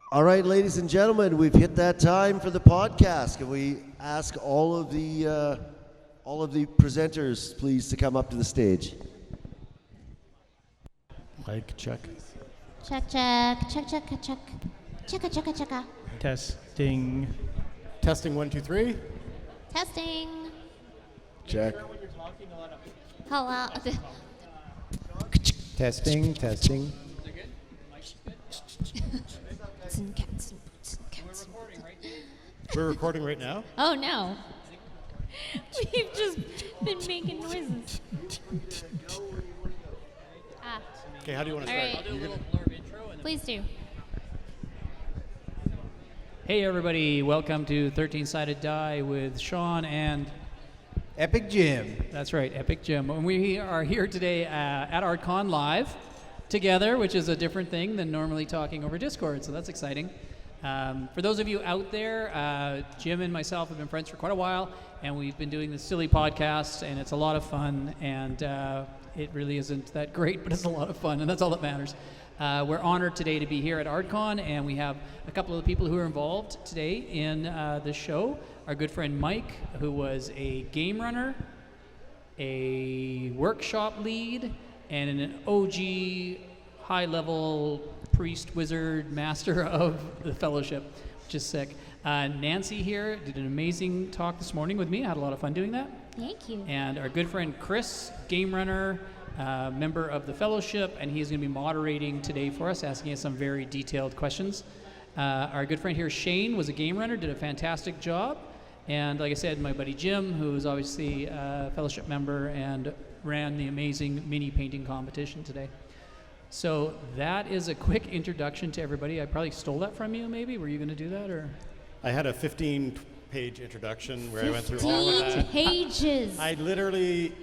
All right, ladies and gentlemen, we've hit that time for the podcast. Can we ask all of the presenters, please, to come up to the stage? Mic check. Check, check, check, check, check, check. Checka, checka, checka. Testing. Testing 1, 2, 3. Testing. Check. Hello. Testing, testing. We're recording right now? Oh no. We've just been making noises. Okay, how do you want to All start? right. You're gonna- Please do. Hey everybody, welcome to 13-Sided Die with Sean and Epic Jim. that's right, Epic Jim. And we are here today at AärdCON live together, which is a different thing than normally talking over Discord, so that's exciting. For those of you out there, Jim and myself have been friends for quite a while, and we've been doing this silly podcast, and it's a lot of fun, and it really isn't that great, but it's a lot of fun, and that's all that matters. We're honored today to be here at AärdCON, and we have a couple of the people who are involved today in the show. Our good friend Mike, who was a game runner, a workshop lead, and an OG high-level priest, wizard, master of the fellowship, which is sick. Nancy here did an amazing talk this morning with me. I had a lot of fun doing that. Thank you. And our good friend Chris, game runner, member of the fellowship, and he's going to be moderating today for us, asking us some very detailed questions. Our good friend here, Shane, was a game runner, did a fantastic job. And like I said, my buddy Jim, who is obviously a fellowship member and ran the amazing mini painting competition today. So that is a quick introduction to everybody. I probably stole that from you, maybe. Were you going to do that, or? I had a 15-page introduction where I went through all of 15 that. pages. I literally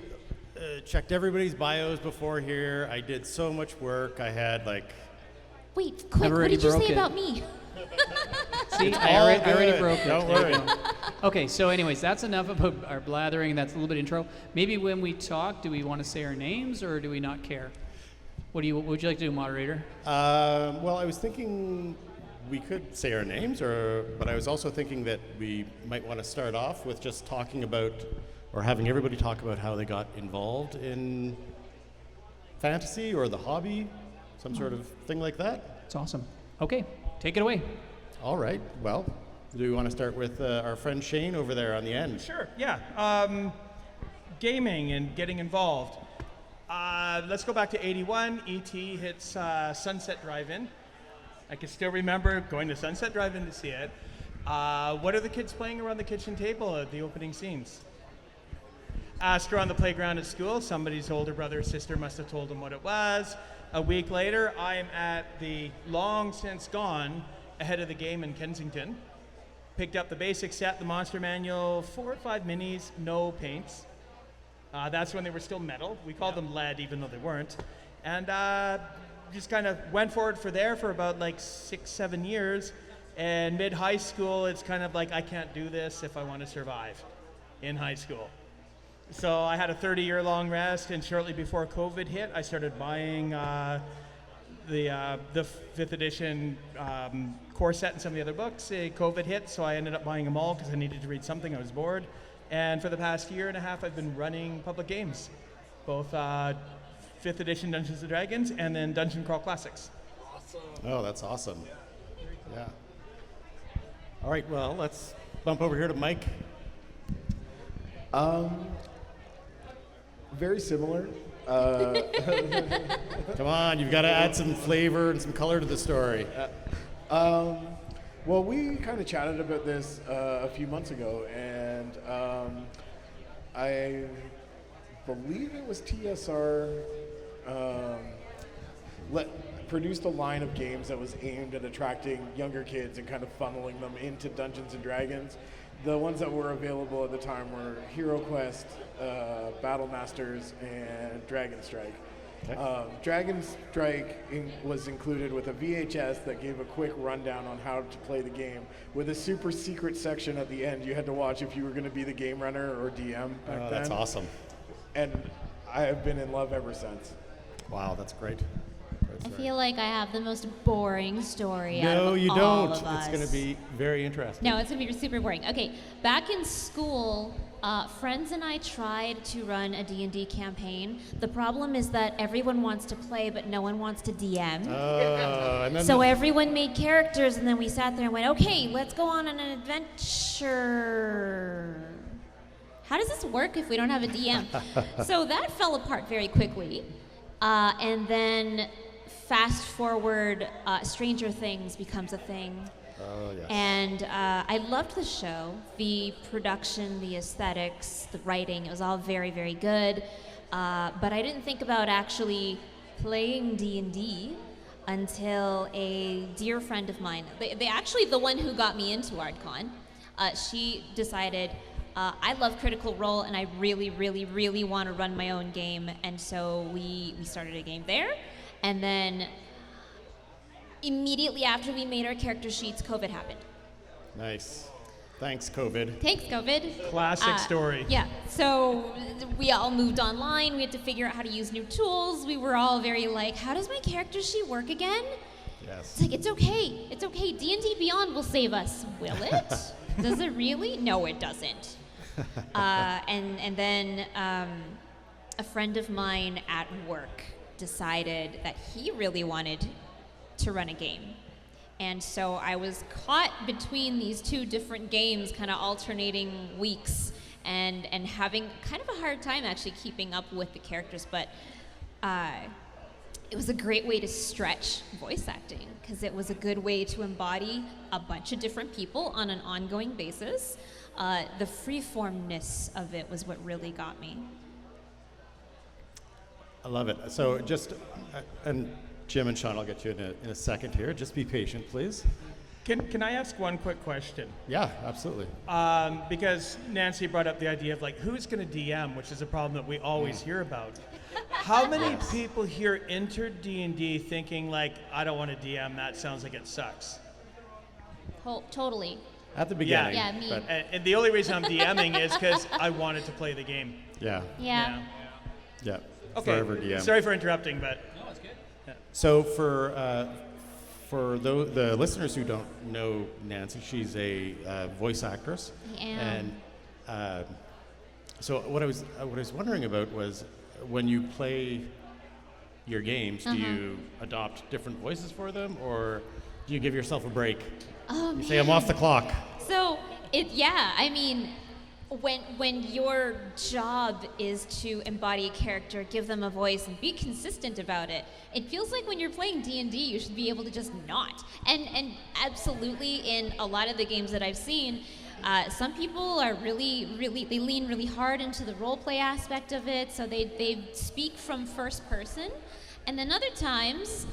checked everybody's bios before here. I did so much work. I had like... Wait, quick, I've what already did you broke say it. about me? See, I all already good. broke it. Don't There you worry. go. Okay, so anyways, that's enough about our blathering. That's a little bit intro. Maybe when we talk, do we want to say our names or do we not care? What would you like to do, moderator? Well, I was thinking we could say our names, but I was also thinking that we might want to start off with just talking about, or having everybody talk about how they got involved in fantasy or the hobby, some sort of thing like that. It's awesome. Okay, take it away. All right. Well, do we want to start with our friend Shane over there on the end? Sure, yeah. Gaming and getting involved. Let's go back to 81. ET hits Sunset Drive-In. I can still remember going to Sunset Drive-In to see it. What are the kids playing around the kitchen table at the opening scenes? Asked around the playground at school. Somebody's older brother or sister must have told them what it was. A week later, I am at the long since gone Ahead of the Game in Kensington. Picked up the basic set, the Monster Manual, 4 or 5 minis, no paints. That's when they were still metal. We called them lead, even though they weren't. And just kind of went forward for about like 6-7 years. And mid-high school, it's kind of like, I can't do this if I want to survive in high school. So I had a 30-year-long rest, and shortly before COVID hit, I started buying the 5th edition core set and some of the other books. COVID hit, so I ended up buying them all because I needed to read something. I was bored. And for the past year and a half, I've been running public games, both 5th edition Dungeons & Dragons and then Dungeon Crawl Classics. Oh, that's awesome. Yeah. All right, well, let's bump over here to Mike. Very similar. Come on, you've got to add some flavor and some color to the story. Well, we kind of chatted about this a few months ago, and I believe it was TSR produced a line of games that was aimed at attracting younger kids and kind of funneling them into Dungeons and Dragons. The ones that were available at the time were Hero Quest, Battle Masters, and Dragon Strike. Okay. Dragon Strike was included with a VHS that gave a quick rundown on how to play the game, with a super secret section at the end you had to watch if you were going to be the game runner or DM back then. That's awesome. And I have been in love ever since. Wow, that's great. I feel like I have the most boring story out No, of you all don't. of us. It's going to be very interesting. No, it's gonna be super boring. Okay, back in school, friends and I tried to run a D&D campaign. The problem is that everyone wants to play, but no one wants to DM. And then So everyone made characters, and then we sat there and went, okay, let's go on an adventure. How does this work if we don't have a DM? So that fell apart very quickly. And then fast forward, Stranger Things becomes a thing. Oh, yes. And I loved the show, the production, the aesthetics, the writing. It was all very, very good. But I didn't think about actually playing D&D until a dear friend of mine, they actually the one who got me into AärdCON, she decided, I love Critical Role and I really, really, really want to run my own game. And so we started a game there. And then immediately after we made our character sheets, COVID happened. Nice. Thanks, COVID. Thanks, COVID. Classic story. Yeah, so we all moved online. We had to figure out how to use new tools. We were all very like, how does my character sheet work again? Yes. It's like, it's okay. It's okay. D&D Beyond will save us. Will it? Does it really? No, it doesn't. And then a friend of mine at work decided that he really wanted to run a game. And so I was caught between these two different games, kind of alternating weeks, and having kind of a hard time actually keeping up with the characters. But it was a great way to stretch voice acting, because it was a good way to embody a bunch of different people on an ongoing basis. The freeformness of it was what really got me. I love it. So just, and Jim and Sean, I'll get you in a second here. Just be patient, please. Can I ask one quick question? Yeah, absolutely. Because Nancy brought up the idea of like, who's going to DM, which is a problem that we always hear about. How many people here entered D&D thinking like, I don't want to DM, that sounds like it sucks? Totally. At the beginning. Yeah, me. But And the only reason I'm DMing is because I wanted to play the game. yeah. Yeah. Yeah. Okay. Forever DM. Sorry for interrupting, but So for the listeners who don't know Nancy, she's a voice actress. I am. And so what I was wondering about was, when you play your games, do you adopt different voices for them, or do you give yourself a break? Oh, You say, I'm off the clock. So I mean, when your job is to embody a character, give them a voice, and be consistent about it, it feels like when you're playing D&D, you should be able to just not. And absolutely, in a lot of the games that I've seen, some people are they lean really hard into the role play aspect of it, so they speak from first person. And then other times,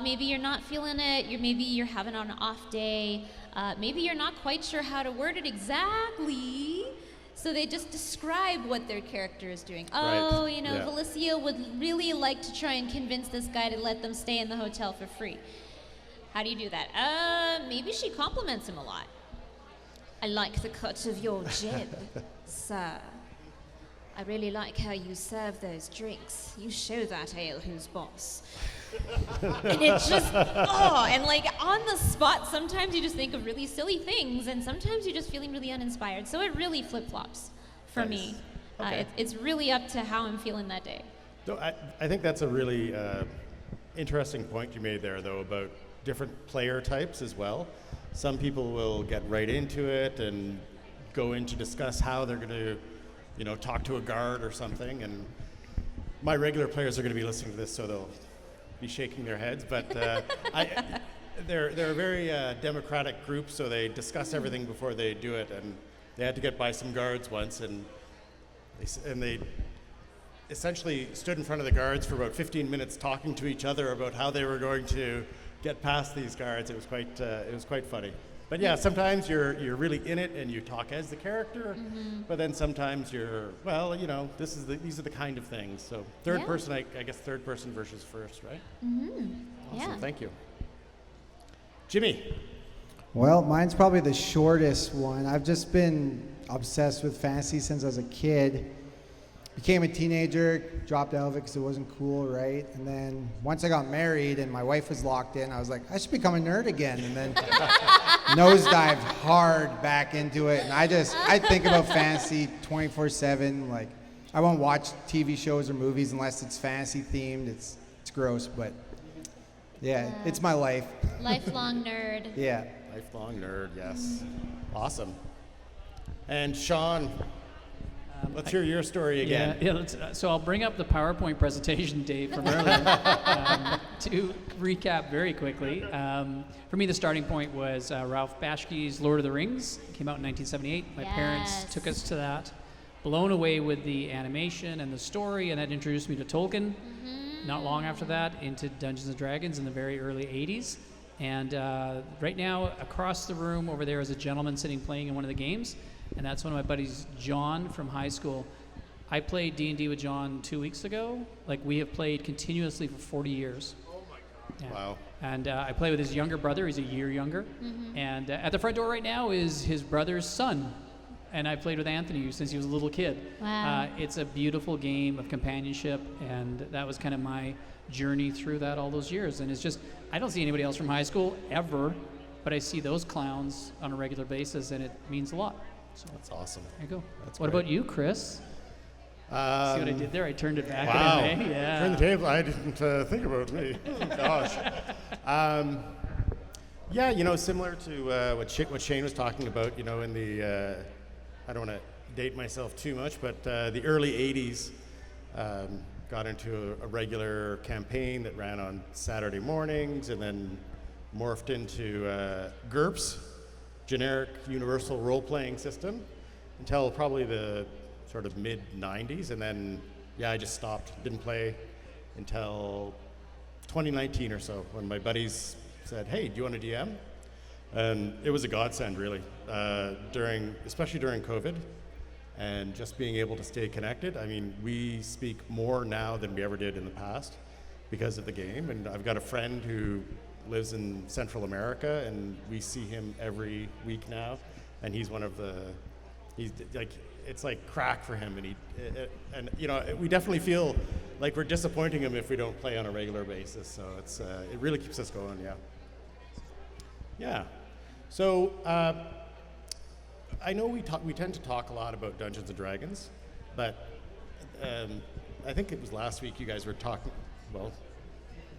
maybe you're not feeling it, maybe you're having an off day, maybe you're not quite sure how to word it exactly, so they just describe what their character is doing. Oh, Right. Yeah. Felicia would really like to try and convince this guy to let them stay in the hotel for free. How do you do that? Maybe she compliments him a lot. I like the cut of your jib, sir. I really like how you serve those drinks. You show that ale who's boss. And it's just, and like on the spot, sometimes you just think of really silly things, and sometimes you're just feeling really uninspired. So it really flip-flops for Nice. me. Okay. It's really up to how I'm feeling that day. So I think that's a really interesting point you made there, though, about different player types as well. Some people will get right into it and go in to discuss how they're going to, talk to a guard or something. And my regular players are going to be listening to this, so they'll be shaking their heads. But they're a very democratic group, so they discuss everything before they do it. And they had to get by some guards once, and they essentially stood in front of the guards for about 15 minutes talking to each other about how they were going to get past these guards. It was quite funny. But yeah, sometimes you're really in it and you talk as the character, but then sometimes you're, these are the kind of things. So third person, I guess third person versus first, right? Awesome, Yeah. thank you. Jimmy. Well, mine's probably the shortest one. I've just been obsessed with fantasy since I was a kid. became a teenager, dropped out of it because it wasn't cool, right? And then once I got married and my wife was locked in, I was like, I should become a nerd again. And then nosedived hard back into it. And I think about fantasy 24/7. Like, I won't watch TV shows or movies unless it's fantasy themed. It's gross, but yeah, it's my life. Lifelong nerd. Yeah. Lifelong nerd, yes. Awesome. And Sean, let's hear your story again. So I'll bring up the PowerPoint presentation, Dave, from earlier to recap very quickly. For me, the starting point was Ralph Bashki's Lord of the Rings. It came out in 1978. My parents took us to that. Blown away with the animation and the story, and that introduced me to Tolkien. Not long after that, into Dungeons & Dragons in the very early 80s. And right now, across the room over there is a gentleman sitting playing in one of the games. And that's one of my buddies, John, from high school. I played D&D with John 2 weeks ago. Like, we have played continuously for 40 years. Oh my God. Yeah. Wow. And I play with his younger brother. He's a year younger. And at the front door right now is his brother's son. And I played with Anthony since he was a little kid. Wow. It's a beautiful game of companionship, and that was kind of my journey through that all those years. And it's just, I don't see anybody else from high school ever, but I see those clowns on a regular basis, and it means a lot. So That's awesome. there you go. That's What great. about you, Chris? See what I did there? I turned it back Wow. in a way. Yeah. Turn the table. I didn't think about me. Oh, gosh. Yeah, similar to what Shane was talking about, in the, I don't want to date myself too much, but the early 80s, got into a regular campaign that ran on Saturday mornings and then morphed into GURPS, Generic Universal Role-Playing System, until probably the sort of mid-90s. And then, I just stopped, didn't play until 2019 or so, when my buddies said, hey, do you want to DM? And it was a godsend, really, especially during COVID, and just being able to stay connected. I mean, we speak more now than we ever did in the past because of the game. And I've got a friend who lives in Central America, and we see him every week now. And he's it's like crack for him. And we definitely feel like we're disappointing him if we don't play on a regular basis. So it really keeps us going, yeah. Yeah. So I know we tend to talk a lot about Dungeons and Dragons, but I think it was last week you guys were talking. Well,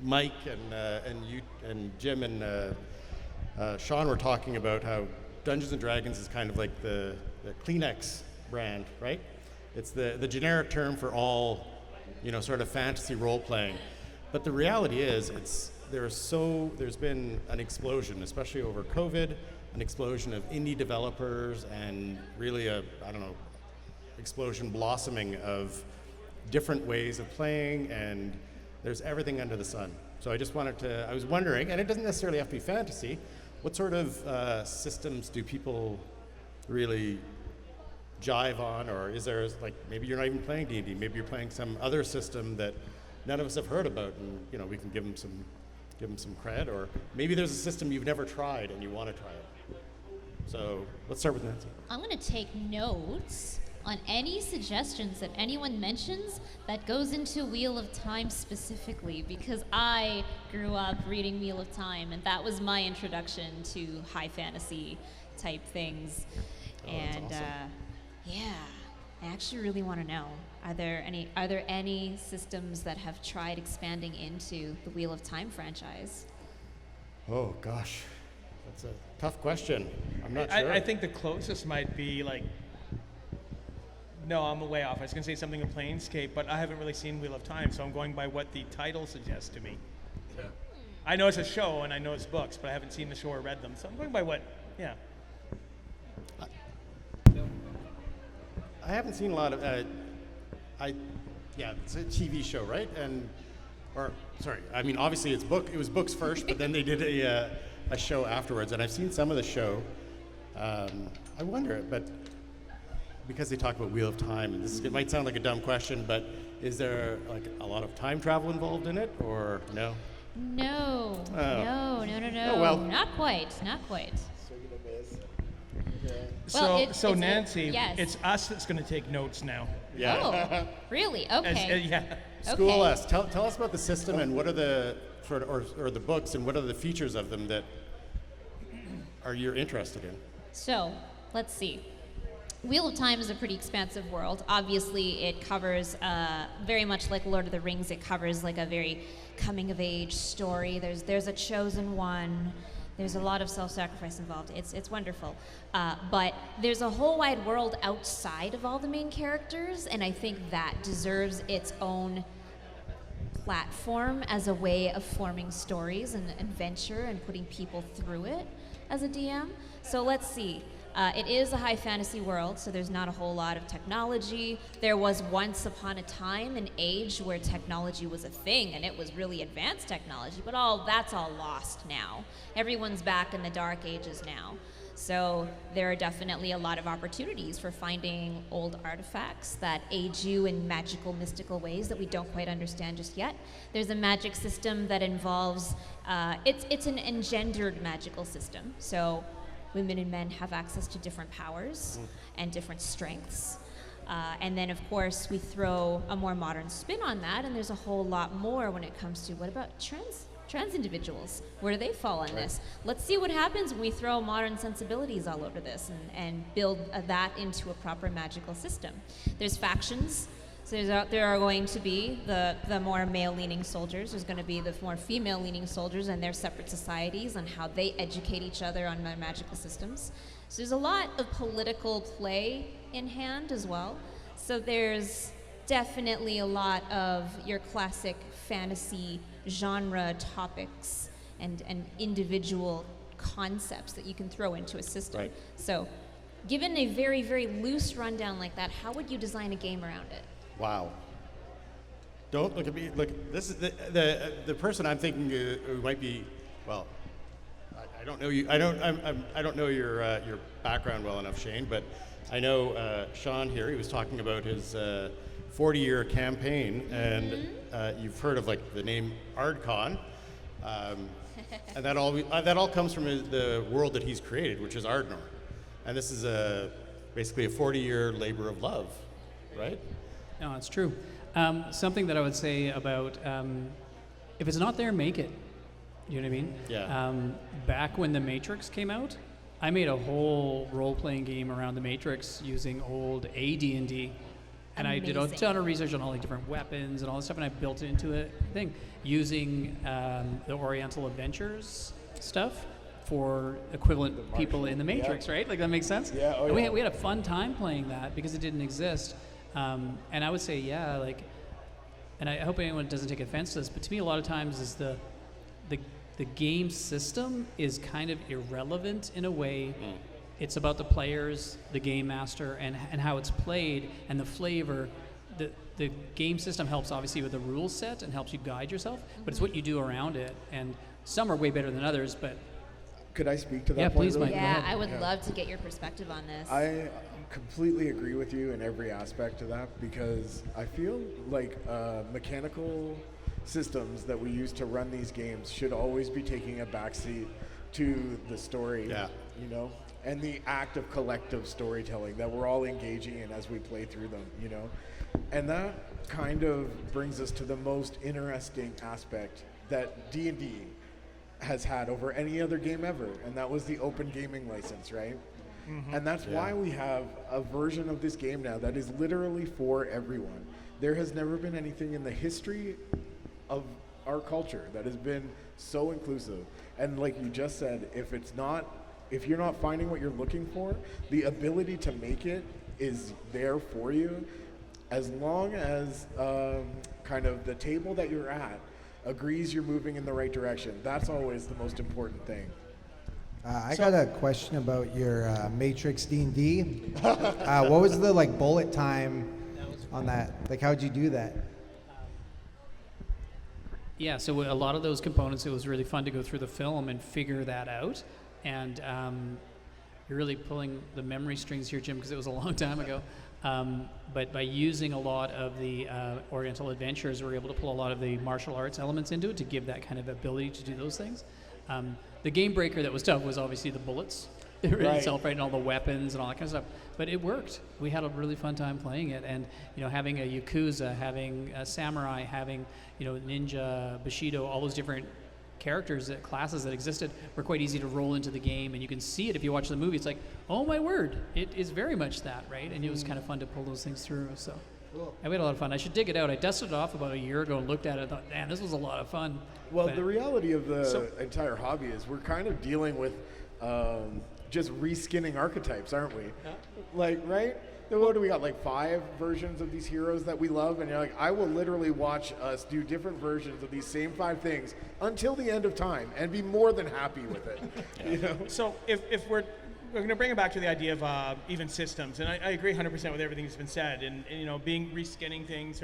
Mike and you and Jim and Sean were talking about how Dungeons and Dragons is kind of like the Kleenex brand, right? It's the generic term for all, sort of fantasy role playing. But the reality is, there's been an explosion, especially over COVID, an explosion of indie developers, and really explosion blossoming of different ways of playing, and there's everything under the sun. So I was wondering, and it doesn't necessarily have to be fantasy, what sort of systems do people really jive on, or is there, like, maybe you're not even playing D&D, maybe you're playing some other system that none of us have heard about, and we can give them some cred, or maybe there's a system you've never tried and you want to try it. So let's start with Nancy. I'm going to take notes on any suggestions that anyone mentions that goes into Wheel of Time specifically, because I grew up reading Wheel of Time, and that was my introduction to high fantasy type things. And awesome. I actually really want to know, are there any systems that have tried expanding into the Wheel of Time franchise? Oh gosh, that's a tough question. I'm not sure. I think the closest might be no, I'm way off. I was going to say something in Planescape, but I haven't really seen Wheel of Time, so I'm going by what the title suggests to me. Yeah. I know it's a show and I know it's books, but I haven't seen the show or read them, so I'm going by what, yeah. I haven't seen a lot of. It's a TV show, right? Obviously it was books first, but then they did a show afterwards, and I've seen some of the show. I wonder, but because they talk about Wheel of Time, and it might sound like a dumb question, but is there like a lot of time travel involved in it, or no? No. Oh. No. Oh, well. Not quite. So Well, So Nancy, yes. it's us that's going to take notes now. Yeah. Oh, really? Okay. Yeah. School Okay. us. Tell us about the system and what are the or the books and what are the features of them that you're interested in. So, let's see. Wheel of Time is a pretty expansive world. Obviously, it covers, very much like Lord of the Rings, it covers like a very coming-of-age story. There's a chosen one. There's a lot of self-sacrifice involved. It's wonderful. But there's a whole wide world outside of all the main characters, and I think that deserves its own platform as a way of forming stories and adventure and putting people through it as a DM. So let's see. It is a high fantasy world, so there's not a whole lot of technology. There was once upon a time an age where technology was a thing, and it was really advanced technology, but that's all lost now. Everyone's back in the dark ages now. So there are definitely a lot of opportunities for finding old artifacts that aid you in magical, mystical ways that we don't quite understand just yet. There's a magic system that involves, it's an engendered magical system. So women and men have access to different powers and different strengths. And then, of course, we throw a more modern spin on that, and there's a whole lot more when it comes to what about trans individuals? Where do they fall on this? Let's see what happens when we throw modern sensibilities all over this and build that into a proper magical system. There's factions. So there are going to be the more male-leaning soldiers. There's going to be the more female-leaning soldiers and their separate societies and how they educate each other on their magical systems. So there's a lot of political play in hand as well. So there's definitely a lot of your classic fantasy genre topics and individual concepts that you can throw into a system. Right. So given a very, very loose rundown like that, how would you design a game around it? Wow. Don't look at me. Look, this is the person I'm thinking who might be. Well, I don't know you. I don't know your background well enough, Shane. But I know Sean here. He was talking about his 40-year campaign, and you've heard of like the name AärdCON, and that all comes from the world that he's created, which is Ardnor, and this is basically a 40-year labor of love, right? No, it's true. Something that I would say about if it's not there, make it. You know what I mean? Yeah. Back when The Matrix came out, I made a whole role-playing game around The Matrix using old AD&D. And I did a Amazing. ton of research on all the different weapons and all this stuff, and I built it into a thing using the Oriental Adventures stuff for equivalent people in The Matrix, right? Like, that makes sense? Yeah, oh, And yeah. we had a fun time playing that because it didn't exist. And I would say, yeah, like, and I hope anyone doesn't take offense to this, but to me, a lot of times is the game system is kind of irrelevant in a way. It's about the players, the game master, and how it's played, and the flavor. The game system helps obviously with the rule set and helps you guide yourself, but it's what you do around it. And some are way better than others, but Could I speak to that Yeah, point? please, really Mike. Go Yeah, ahead. I would love to get your perspective on this. I completely agree with you in every aspect of that because I feel like mechanical systems that we use to run these games should always be taking a backseat to the story, Yeah. you know, and the act of collective storytelling that we're all engaging in as we play through them, you know. And that kind of brings us to the most interesting aspect that D&D has had over any other game ever, and that was the open gaming license, right? And that's why we have a version of this game now that is literally for everyone. There has never been anything in the history of our culture that has been so inclusive. And like you just said, if you're not finding what you're looking for, the ability to make it is there for you, as long as kind of the table that you're at agrees you're moving in the right direction. That's always the most important thing. I got a question about your Matrix D&D. What was the like bullet time on that? Like, how'd you do that? yeah, so a lot of those components, it was really fun to go through the film and figure that out. And you're really pulling the memory strings here, Jim, because it was a long time ago. But by using a lot of the Oriental Adventures, we were able to pull a lot of the martial arts elements into it to give that kind of ability to do those things. The game breaker that was tough was obviously the bullets. itself, right, and all the weapons and all that kind of stuff. But it worked. We had a really fun time playing it, and having a yakuza, having a samurai, having ninja, bushido, all those different characters, classes that existed were quite easy to roll into the game, and you can see it if you watch the movie. It's like, oh my word, it is very much that, right? And it was kind of fun to pull those things through. So we had a lot of fun. I should dig it out. I dusted it off about a year ago and looked at it and thought, man, this was a lot of fun. Well, the reality of the entire hobby is we're kind of dealing with just reskinning archetypes, aren't we? Yeah. Like, right? What do we got, like 5 versions of these heroes that we love? And you're like, I will literally watch us do different versions of these same 5 things until the end of time and be more than happy with it. So if we're going to bring it back to the idea of even systems, and I agree 100% with everything that's been said, and being reskinning things,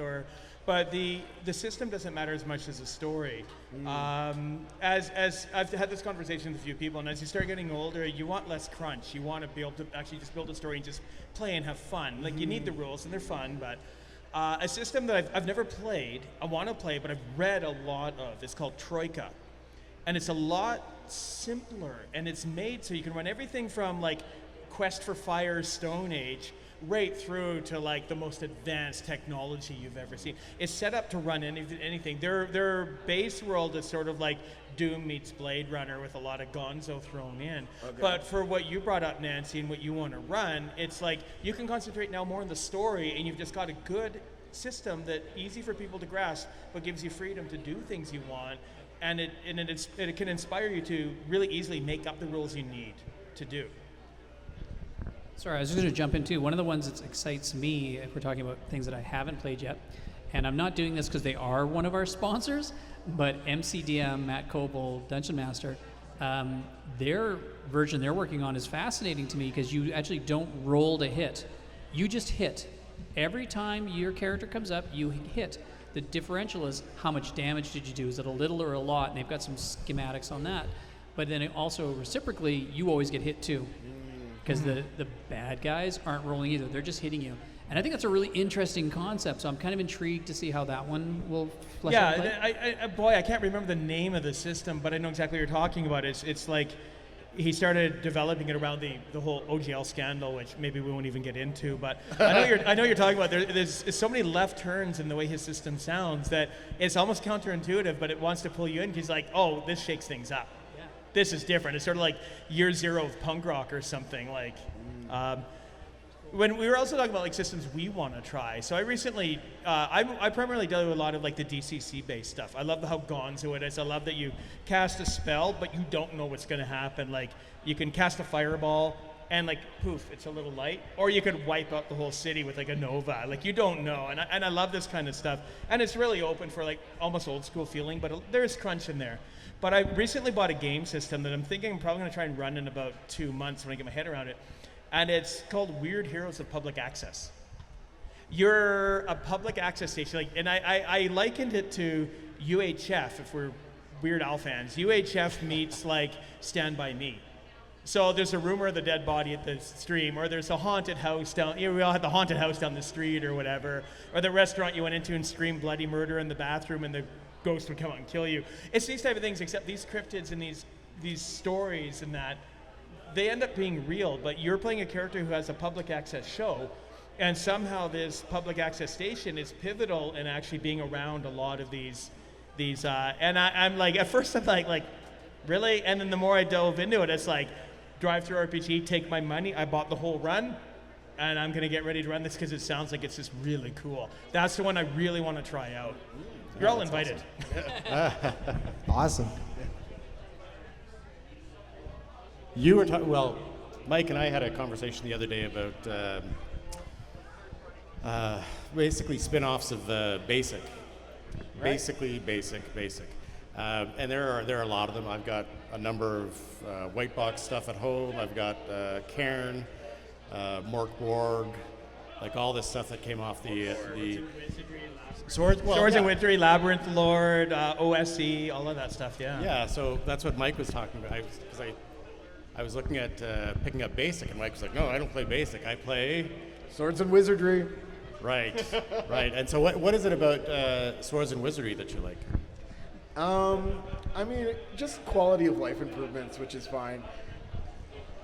but the system doesn't matter as much as the story. As I've had this conversation with a few people, and as you start getting older, you want less crunch. You want to be able to actually just build a story and just play and have fun. Like, you need the rules and they're fun, but a system that I've never played, I want to play, but I've read a lot of, is called Troika. And it's a lot simpler, and it's made so you can run everything from like Quest for Fire, Stone Age, right through to like the most advanced technology you've ever seen. It's set up to run anything. Their base world is sort of like Doom meets Blade Runner with a lot of gonzo thrown in. Okay. But for what you brought up, Nancy, and what you want to run, it's like you can concentrate now more on the story, and you've just got a good system that easy for people to grasp, but gives you freedom to do things you want, and it can inspire you to really easily make up the rules you need to do. Sorry, I was just going to jump in too. One of the ones that excites me, if we're talking about things that I haven't played yet, and I'm not doing this because they are one of our sponsors, but MCDM, Matt Coble, Dungeon Master, their version they're working on is fascinating to me because you actually don't roll to hit. You just hit. Every time your character comes up, you hit. The differential is how much damage did you do? Is it a little or a lot? And they've got some schematics on that. But then it also reciprocally, you always get hit too. Because the bad guys aren't rolling either. They're just hitting you. And I think that's a really interesting concept. So I'm kind of intrigued to see how that one will flesh out. Yeah, I can't remember the name of the system, but I know exactly what you're talking about. It's like he started developing it around the whole OGL scandal, which maybe we won't even get into. But I know you're talking about. There's so many left turns in the way his system sounds that it's almost counterintuitive, but it wants to pull you in. He's like, oh, this shakes things up. Yeah. This is different. It's sort of like year 0 of punk rock or something. Like, when we were also talking about like systems we want to try. So I recently, I primarily deal with a lot of like the DCC based stuff. I love how gonzo it is. I love that you cast a spell, but you don't know what's going to happen. Like you can cast a fireball and like poof, it's a little light, or you could wipe out the whole city with like a nova. Like you don't know, and I love this kind of stuff. And it's really open for like almost old school feeling, but there's crunch in there. But I recently bought a game system that I'm thinking I'm probably going to try and run in about 2 months when I get my head around it. And it's called Weird Heroes of Public Access. You're a public access station, like, and I likened it to UHF, if we're Weird Al fans. UHF meets like Stand By Me. So there's a rumor of the dead body at the stream, or there's a haunted house down, we all had the haunted house down the street or whatever, or the restaurant you went into and screamed bloody murder in the bathroom and the ghost would come out and kill you. It's these type of things, except these cryptids and these stories and that, they end up being real, but you're playing a character who has a public access show, and somehow this public access station is pivotal in actually being around a lot of these and I'm like, at first I'm like, really? And then the more I dove into it, it's like, drive-through RPG, take my money, I bought the whole run, and I'm gonna get ready to run this because it sounds like it's just really cool. That's the one I really want to try out. You're all invited. Awesome. You were well, Mike and I had a conversation the other day about basically spin-offs of Basic. Right. Basically Basic. And there are a lot of them. I've got a number of white box stuff at home. I've got Cairn, Mork Borg, like all this stuff that came off the Swords and Wizardry, Labyrinth Lord, OSE, all of that stuff, yeah. Yeah, so that's what Mike was talking about. I was looking at picking up Basic, and Mike was like, no, I don't play Basic. I play Swords and Wizardry. Right, right. And so what is it about Swords and Wizardry that you like? I mean, just quality of life improvements, which is fine.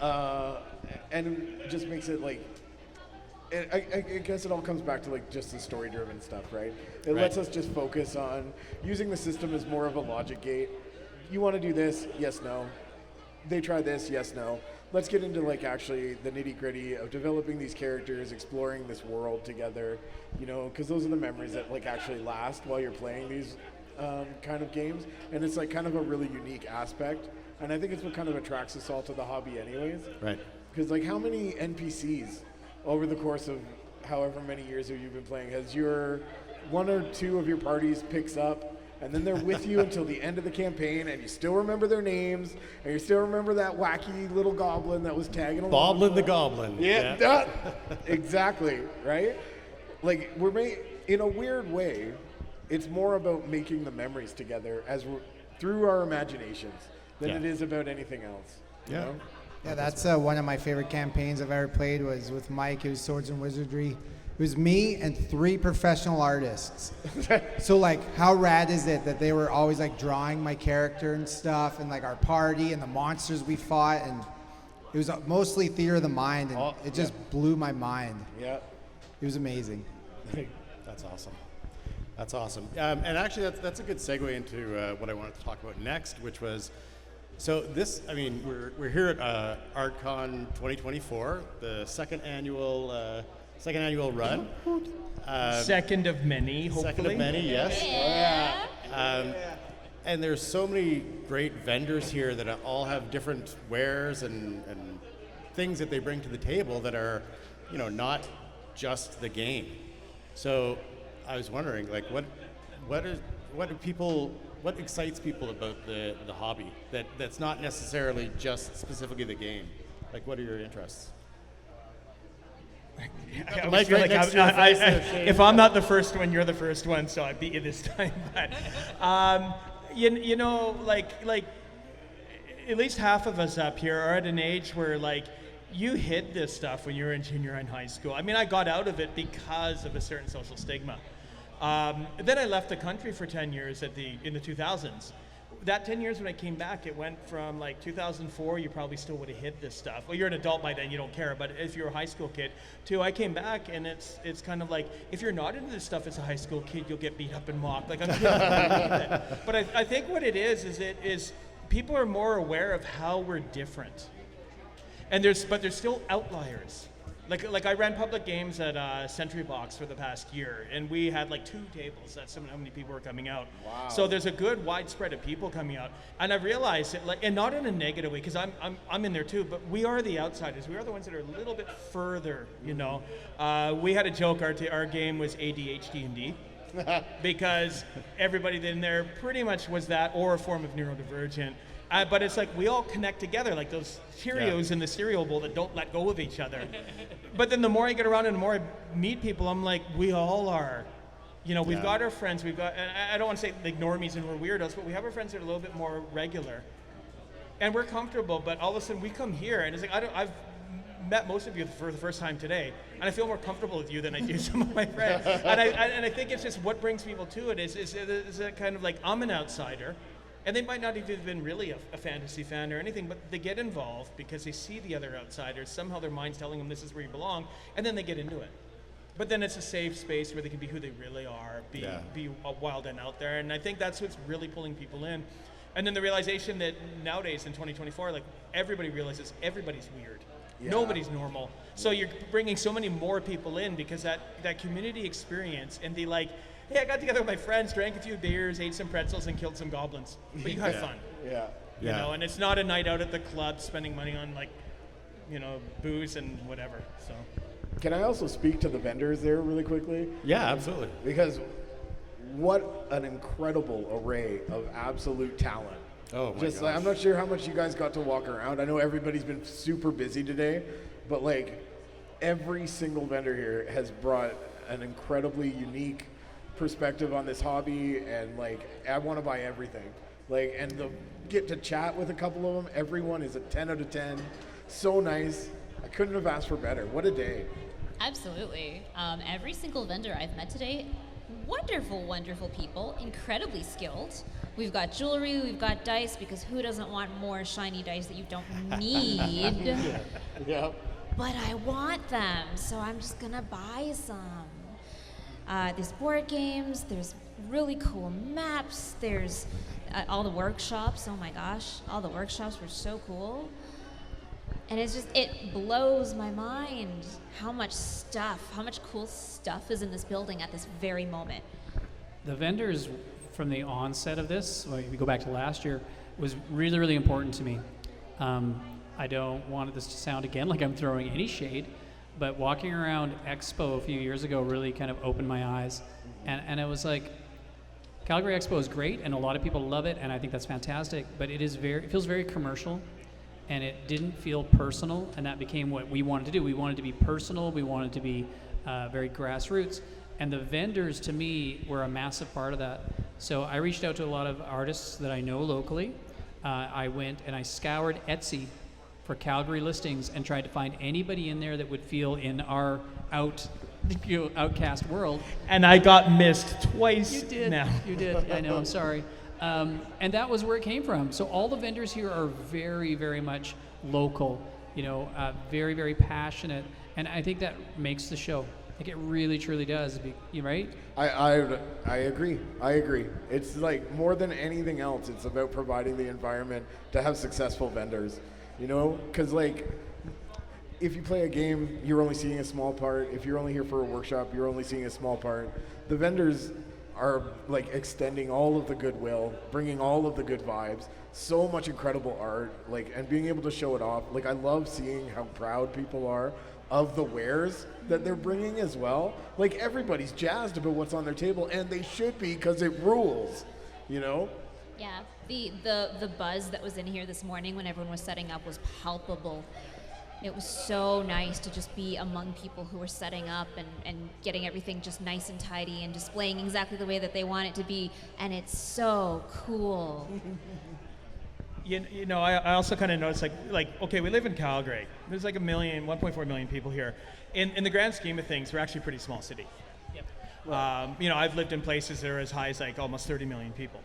and it just makes it like. I guess it all comes back to like just the story-driven stuff, right? It lets us just focus on using the system as more of a logic gate. You want to do this? Yes, no. They try this? Yes, no. Let's get into like actually the nitty-gritty of developing these characters, exploring this world together, you know, because those are the memories that like actually last while you're playing these kind of games, and it's like kind of a really unique aspect, and I think it's what kind of attracts us all to the hobby anyways. Right. Because like how many NPCs over the course of however many years that you've been playing has your one or two of your parties picks up, and then they're with you until the end of the campaign, and you still remember their names, and you still remember that wacky little goblin that was tagging along. Boblin the Goblin. Yeah. Exactly, right? Like in a weird way, it's more about making the memories together through our imaginations than it is about anything else. You know? Yeah, that's one of my favorite campaigns I've ever played was with Mike. It was Swords and Wizardry. It was me and 3 professional artists. So like, how rad is it that they were always like drawing my character and stuff, and like our party and the monsters we fought, and it was mostly theater of the mind, and it just blew my mind. Yeah. It was amazing. That's awesome. That's awesome. And actually, that's a good segue into what I wanted to talk about next, which was, so this, I mean, we're here at AärdCON 2024, the second annual run. Second of many, hopefully. Second of many, yes. Yeah. And there's so many great vendors here that all have different wares and things that they bring to the table that are, you know, not just the game. So I was wondering, like, what excites people about the hobby that's not necessarily just specifically the game? Like, what are your interests? I always feel like if I'm not the first one, you're the first one, so I beat you this time. But you know, like at least half of us up here are at an age where like you hid this stuff when you were in junior and high school. I mean, I got out of it because of a certain social stigma. Then I left the country for 10 years in the 2000s. That 10 years when I came back, it went from like 2004, you probably still would have hid this stuff. Well, you're an adult by then, you don't care, but if you're a high school kid, to I came back, and it's kind of like, if you're not into this stuff as a high school kid, you'll get beat up and mocked. Like, I'm kidding. But I think what it is people are more aware of how we're different. But there's still outliers. Like I ran public games at Century Box for the past year, and we had like 2 tables. That's how many people were coming out. Wow. So there's a good widespread of people coming out, and I realized it, like, and not in a negative way, because I'm in there too. But we are the outsiders. We are the ones that are a little bit further. You know, we had a joke. Our game was ADHD&D. Because everybody in there pretty much was that or a form of neurodivergent. But it's like we all connect together, like those Cheerios in the cereal bowl that don't let go of each other. But then the more I get around and the more I meet people, I'm like, we all are. You know, we've got our friends, and I don't want to say like normies and we're weirdos, but we have our friends that are a little bit more regular. And we're comfortable, but all of a sudden we come here, and it's like, I've met most of you for the first time today, and I feel more comfortable with you than I do some of my friends. And I think it's just what brings people to it is that kind of like, I'm an outsider. And they might not even have been really a fantasy fan or anything, but they get involved because they see the other outsiders. Somehow their mind's telling them this is where you belong, and then they get into it. But then it's a safe space where they can be who they really are, be wild and out there. And I think that's what's really pulling people in. And then the realization that nowadays in 2024, like, everybody realizes everybody's weird. Yeah. Nobody's normal. So you're bringing so many more people in because that community experience, and they like, hey, I got together with my friends, drank a few beers, ate some pretzels, and killed some goblins. But you had fun. Yeah. You know, and it's not a night out at the club spending money on, like, you know, booze and whatever. So. Can I also speak to the vendors there really quickly? Yeah, absolutely. Because what an incredible array of absolute talent. Oh my gosh. Like, I'm not sure how much you guys got to walk around. I know everybody's been super busy today, but like every single vendor here has brought an incredibly unique perspective on this hobby, and like I want to buy everything. Like, and get to chat with a couple of them. Everyone is a 10 out of 10. So nice. I couldn't have asked for better. What a day. Absolutely. Every single vendor I've met today, wonderful, wonderful people, incredibly skilled. We've got jewelry, we've got dice, because who doesn't want more shiny dice that you don't need? Yeah. But I want them, so I'm just gonna buy some. There's board games, there's really cool maps, there's all the workshops. Oh my gosh, all the workshops were so cool. And it blows my mind how much cool stuff is in this building at this very moment. The vendors from the onset of this, well, if you go back to last year, was really, really important to me. I don't want this to sound again like I'm throwing any shade, but walking around Expo a few years ago really kind of opened my eyes. And it was like, Calgary Expo is great, and a lot of people love it, and I think that's fantastic, but it feels very commercial, and it didn't feel personal, and that became what we wanted to do. We wanted to be personal, we wanted to be very grassroots, and the vendors, to me, were a massive part of that. So I reached out to a lot of artists that I know locally. I went and I scoured Etsy for Calgary listings and tried to find anybody in there that would feel in our outcast world. And I got missed twice. You did. Now. You did. I know. I'm sorry. And that was where it came from. So all the vendors here are very, very much local. Very, very passionate, and I think that makes the show. Like it really, truly does. You right? I agree. It's like more than anything else, it's about providing the environment to have successful vendors. Because like if you play a game, you're only seeing a small part. If you're only here for a workshop, you're only seeing a small part. The vendors are like extending all of the goodwill, bringing all of the good vibes, so much incredible art, like, and being able to show it off. Like I love seeing how proud people are of the wares that they're bringing as well. Like everybody's jazzed about what's on their table, and they should be, because it rules, Yeah, the buzz that was in here this morning when everyone was setting up was palpable. It was so nice to just be among people who were setting up and getting everything just nice and tidy and displaying exactly the way that they want it to be, and it's so cool. I also kind of noticed, like, okay, we live in Calgary. There's like 1.4 million people here. In the grand scheme of things, we're actually a pretty small city. Yep. I've lived in places that are as high as like almost 30 million people.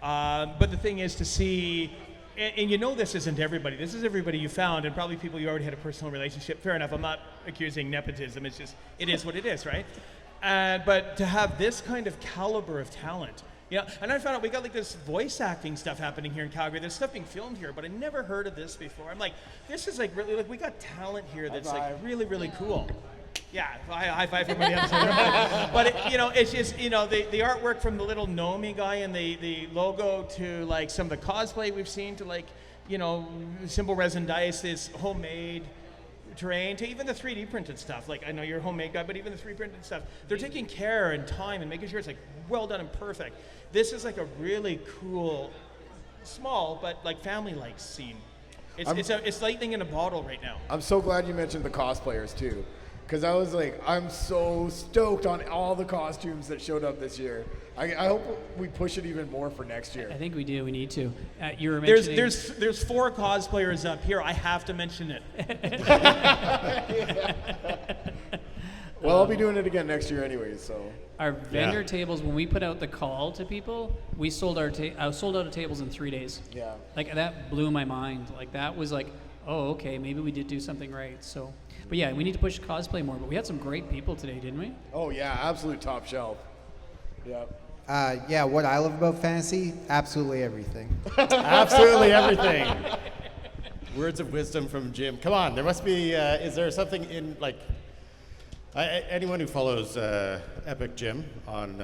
But the thing is to see, and this isn't everybody. This is everybody you found, and probably people you already had a personal relationship. Fair enough. I'm not accusing nepotism. It's just, it is what it is, right? But to have this kind of caliber of talent, and I found out we got like this voice acting stuff happening here in Calgary. There's stuff being filmed here, but I never heard of this before. I'm like, this is like really, like, we got talent here that's like really, really cool. Yeah, high five for everybody else. But it's just the artwork from the little Nomi guy and the logo to like some of the cosplay we've seen to like simple resin dice, this homemade terrain, to even the 3D printed stuff. Like I know you're a homemade guy, but even the 3D printed stuff, they're taking care and time and making sure it's like well done and perfect. This is like a really cool, small but like family-like scene. It's lightning in a bottle right now. I'm so glad you mentioned the cosplayers too, because I was like, I'm so stoked on all the costumes that showed up this year. I hope we push it even more for next year. I think we do. We need to. You were mentioning there's 4 cosplayers up here. I have to mention it. Well, I'll be doing it again next year anyways, so. Our vendor tables, when we put out the call to people, we sold out of tables in 3 days. Yeah. Like that blew my mind. Like that was like, oh, okay, maybe we did do something right. So, but yeah, we need to push cosplay more. But we had some great people today, didn't we? Oh yeah, absolute top shelf. Yeah. What I love about fantasy, absolutely everything. Absolutely everything. Words of wisdom from Jim. Come on, there must be. Is there something in like? Anyone who follows Epic Jim on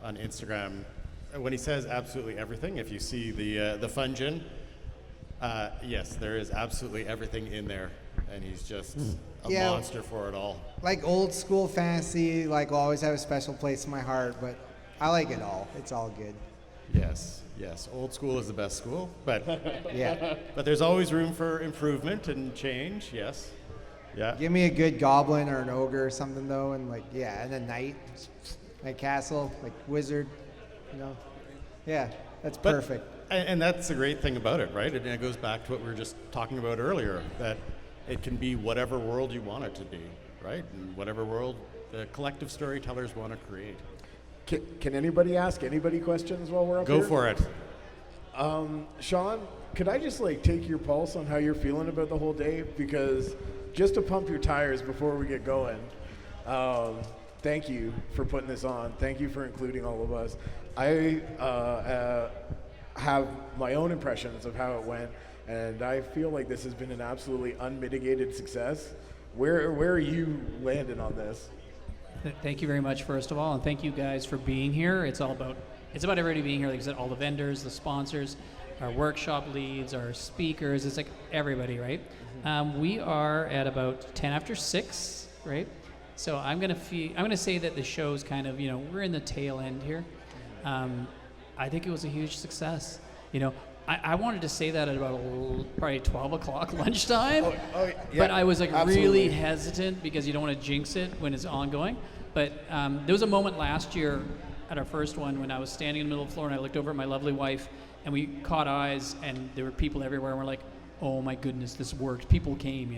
Instagram, when he says absolutely everything, if you see the fun gin, yes, there is absolutely everything in there, and he's just a monster for it all. Like old school fantasy, like will always have a special place in my heart, but I like it all. It's all good. Yes, old school is the best school, but Yeah. but there's always room for improvement and change. Yes. Yeah. Give me a good goblin or an ogre or something though, and and a knight, like castle, like wizard, Yeah, that's perfect. And that's the great thing about it, right? And it goes back to what we were just talking about earlier, that it can be whatever world you want it to be, right? And whatever world the collective storytellers want to create. Can anybody ask anybody questions while we're up Go here? for it. Sean, could I just like take your pulse on how you're feeling about the whole day? Because just to pump your tires before we get going, thank you for putting this on. Thank you for including all of us. I have my own impressions of how it went, and I feel like this has been an absolutely unmitigated success. Where are you landing on this? Thank you very much, first of all, and thank you guys for being here. It's about everybody being here. Like I said, all the vendors, the sponsors, our workshop leads, our speakers. It's like everybody, right? We are at about 10 after 6, right? So I'm gonna say that the show's kind of, we're in the tail end here. I think it was a huge success. I wanted to say that at about probably 12 o'clock lunchtime, Yeah, but I was like absolutely. really hesitant because you don't want to jinx it when it's ongoing. But there was a moment last year at our first one when I was standing in the middle of the floor and I looked over at my lovely wife and we caught eyes and there were people everywhere and we're like, oh my goodness, this worked. People came,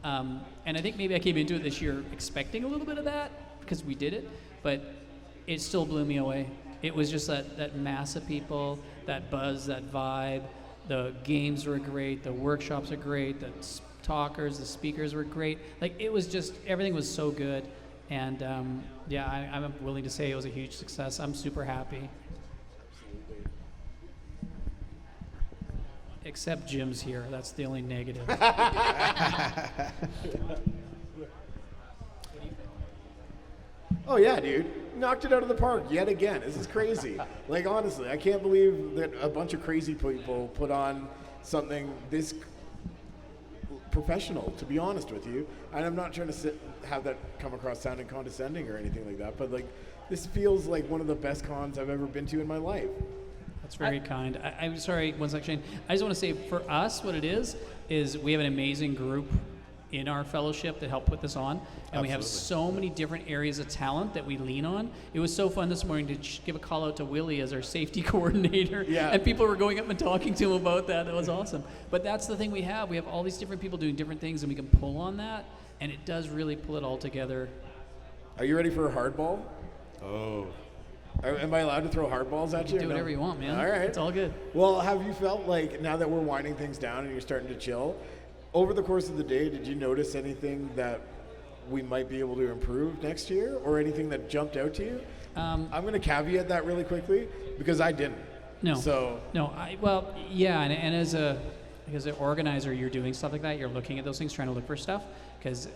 and I think maybe I came into it this year expecting a little bit of that because we did it, but it still blew me away. It was just that mass of people, that buzz, that vibe. The games were great. The workshops are great. The talkers, the speakers were great. Like, it was just, everything was so good. And I'm willing to say it was a huge success. I'm super happy. Except Jim's here. That's the only negative. Oh yeah, dude. Knocked it out of the park yet again. This is crazy. Like, honestly, I can't believe that a bunch of crazy people put on something this professional, to be honest with you. And I'm not trying to have that come across sounding condescending or anything like that, but like, this feels like one of the best cons I've ever been to in my life. That's very kind. I'm sorry, one second, Shane. I just want to say, for us, what it is we have an amazing group in our fellowship that help put this on, and we have so many different areas of talent that we lean on. It was so fun this morning to give a call out to Willie as our safety coordinator, and people were going up and talking to him about that. That was awesome. But that's the thing we have all these different people doing different things, and we can pull on that, and it does really pull it all together. Are you ready for a hardball? Oh. Am I allowed to throw hardballs at you? Do whatever you want, man. All right. It's all good. Well, have you felt like, now that we're winding things down and you're starting to chill, over the course of the day, did you notice anything that we might be able to improve next year, or anything that jumped out to you? I'm going to caveat that really quickly because I didn't. No. So and as an organizer, you're doing stuff like that. You're looking at those things, trying to look for stuff, because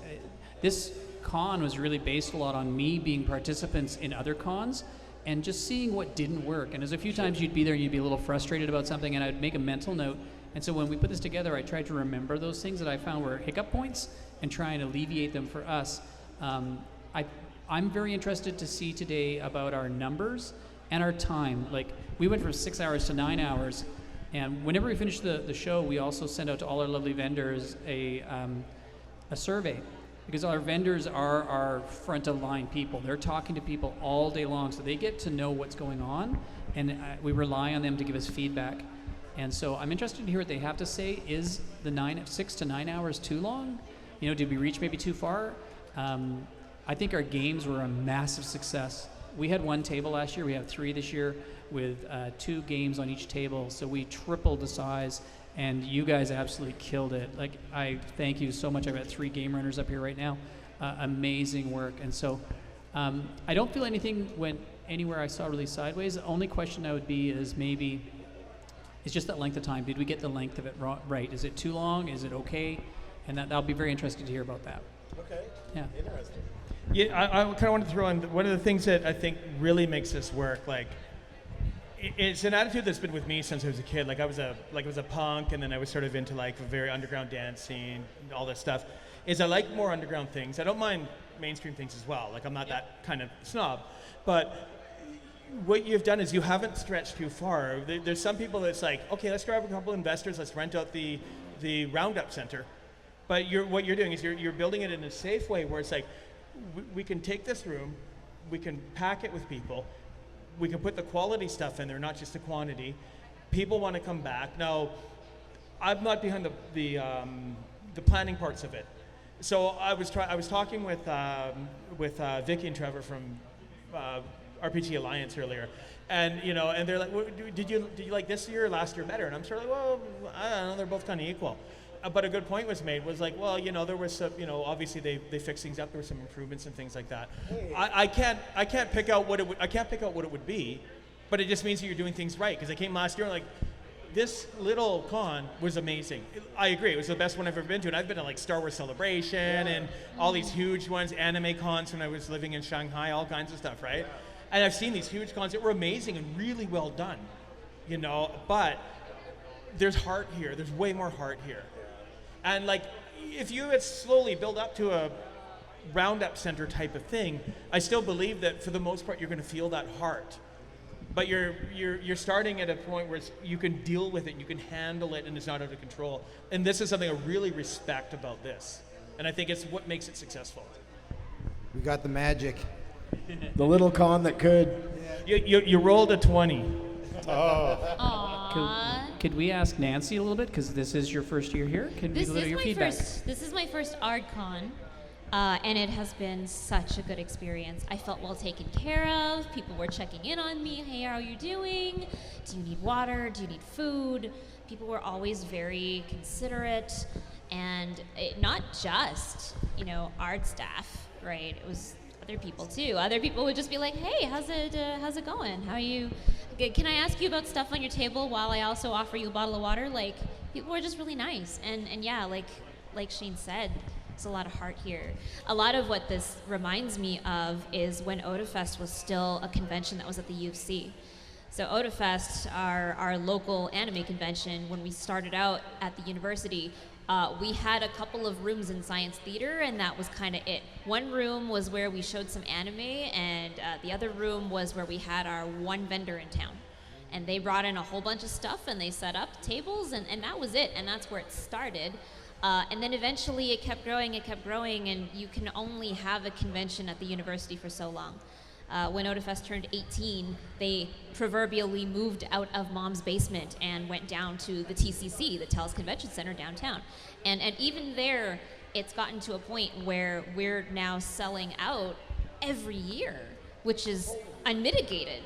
this con was really based a lot on me being participants in other cons and just seeing what didn't work. And there's a few times you'd be there and you'd be a little frustrated about something, and I'd make a mental note. And so when we put this together, I tried to remember those things that I found were hiccup points and try and alleviate them for us. I'm very interested to see today about our numbers and our time. Like, we went from 6 hours to 9 hours, and whenever we finish the show, we also send out to all our lovely vendors a survey, because our vendors are our front of line people. They're talking to people all day long, so they get to know what's going on, and we rely on them to give us feedback. And so I'm interested to hear what they have to say. Is the 6 to 9 hours too long? Did we reach maybe too far? I think our games were a massive success. We had one table last year. We have 3 this year with 2 games on each table. So we tripled the size, and you guys absolutely killed it. Like, I thank you so much. I've got 3 game runners up here right now. Amazing work. And so I don't feel anything went anywhere I saw really sideways. The only question I would be is maybe it's just that length of time. Did we get the length of it right? Is it too long? Is it okay? And that'll be very interesting to hear about that. Okay. Yeah. Interesting. Yeah, I kind of want to throw in one of the things that I think really makes this work. Like, it's an attitude that's been with me since I was a kid. Like, I was a punk, and then I was sort of into like a very underground dance scene, all this stuff. I like more underground things. I don't mind mainstream things as well. Like, I'm not that kind of snob, but what you've done is you haven't stretched too far. There's some people that's like, okay, let's grab a couple investors, let's rent out the Roundup Center. But what you're doing is you're building it in a safe way where it's like, we can take this room, we can pack it with people, we can put the quality stuff in there, not just the quantity. People want to come back. Now, I'm not behind the planning parts of it. So I was talking with Vicky and Trevor from RPG Alliance earlier, and and they're like, did you like this year or last year better? And I'm sort of like, well, I don't know, they're both kind of equal. But a good point was made, was like, well, there was some, obviously they fixed things up, there were some improvements and things like that. I can't pick out what it would be, but it just means that you're doing things right. Because I came last year, like, this little con was amazing. I agree, it was the best one I've ever been to, and I've been to like Star Wars Celebration and all these huge ones, anime cons when I was living in Shanghai, all kinds of stuff, right? And I've seen these huge cons that were amazing and really well done, but there's heart here, there's way more heart here. And like, if you had slowly build up to a roundup center type of thing, I still believe that for the most part you're going to feel that heart. But you're starting at a point where you can deal with it, you can handle it, and it's not out of control. And this is something I really respect about this. And I think it's what makes it successful. We got the magic. The little con that could. You rolled a 20. Aww. Could we ask Nancy a little bit, because this is your first year here? Can we This get a little is your my feedback? this is my first AärdCON, and it has been such a good experience. I felt well taken care of. People were checking in on me. Hey, how are you doing? Do you need water? Do you need food? People were always very considerate, and not just ARD staff, right? It was other people too. Other people would just be like, "Hey, how's it going? How are you? Can I ask you about stuff on your table while I also offer you a bottle of water?" Like, people were just really nice, and yeah, like Shane said, there's a lot of heart here. A lot of what this reminds me of is when OdaFest was still a convention that was at the U of C. So OdaFest, our local anime convention, when we started out at the university, we had a couple of rooms in Science Theater, and that was kind of it. One room was where we showed some anime, and the other room was where we had our one vendor in town. And they brought in a whole bunch of stuff, and they set up tables, and that was it, and that's where it started. And then eventually it kept growing, and you can only have a convention at the university for so long. When OdaFest turned 18, they proverbially moved out of Mom's basement and went down to the TCC, the Telus Convention Center downtown. And even there, it's gotten to a point where we're now selling out every year, which is unmitigated.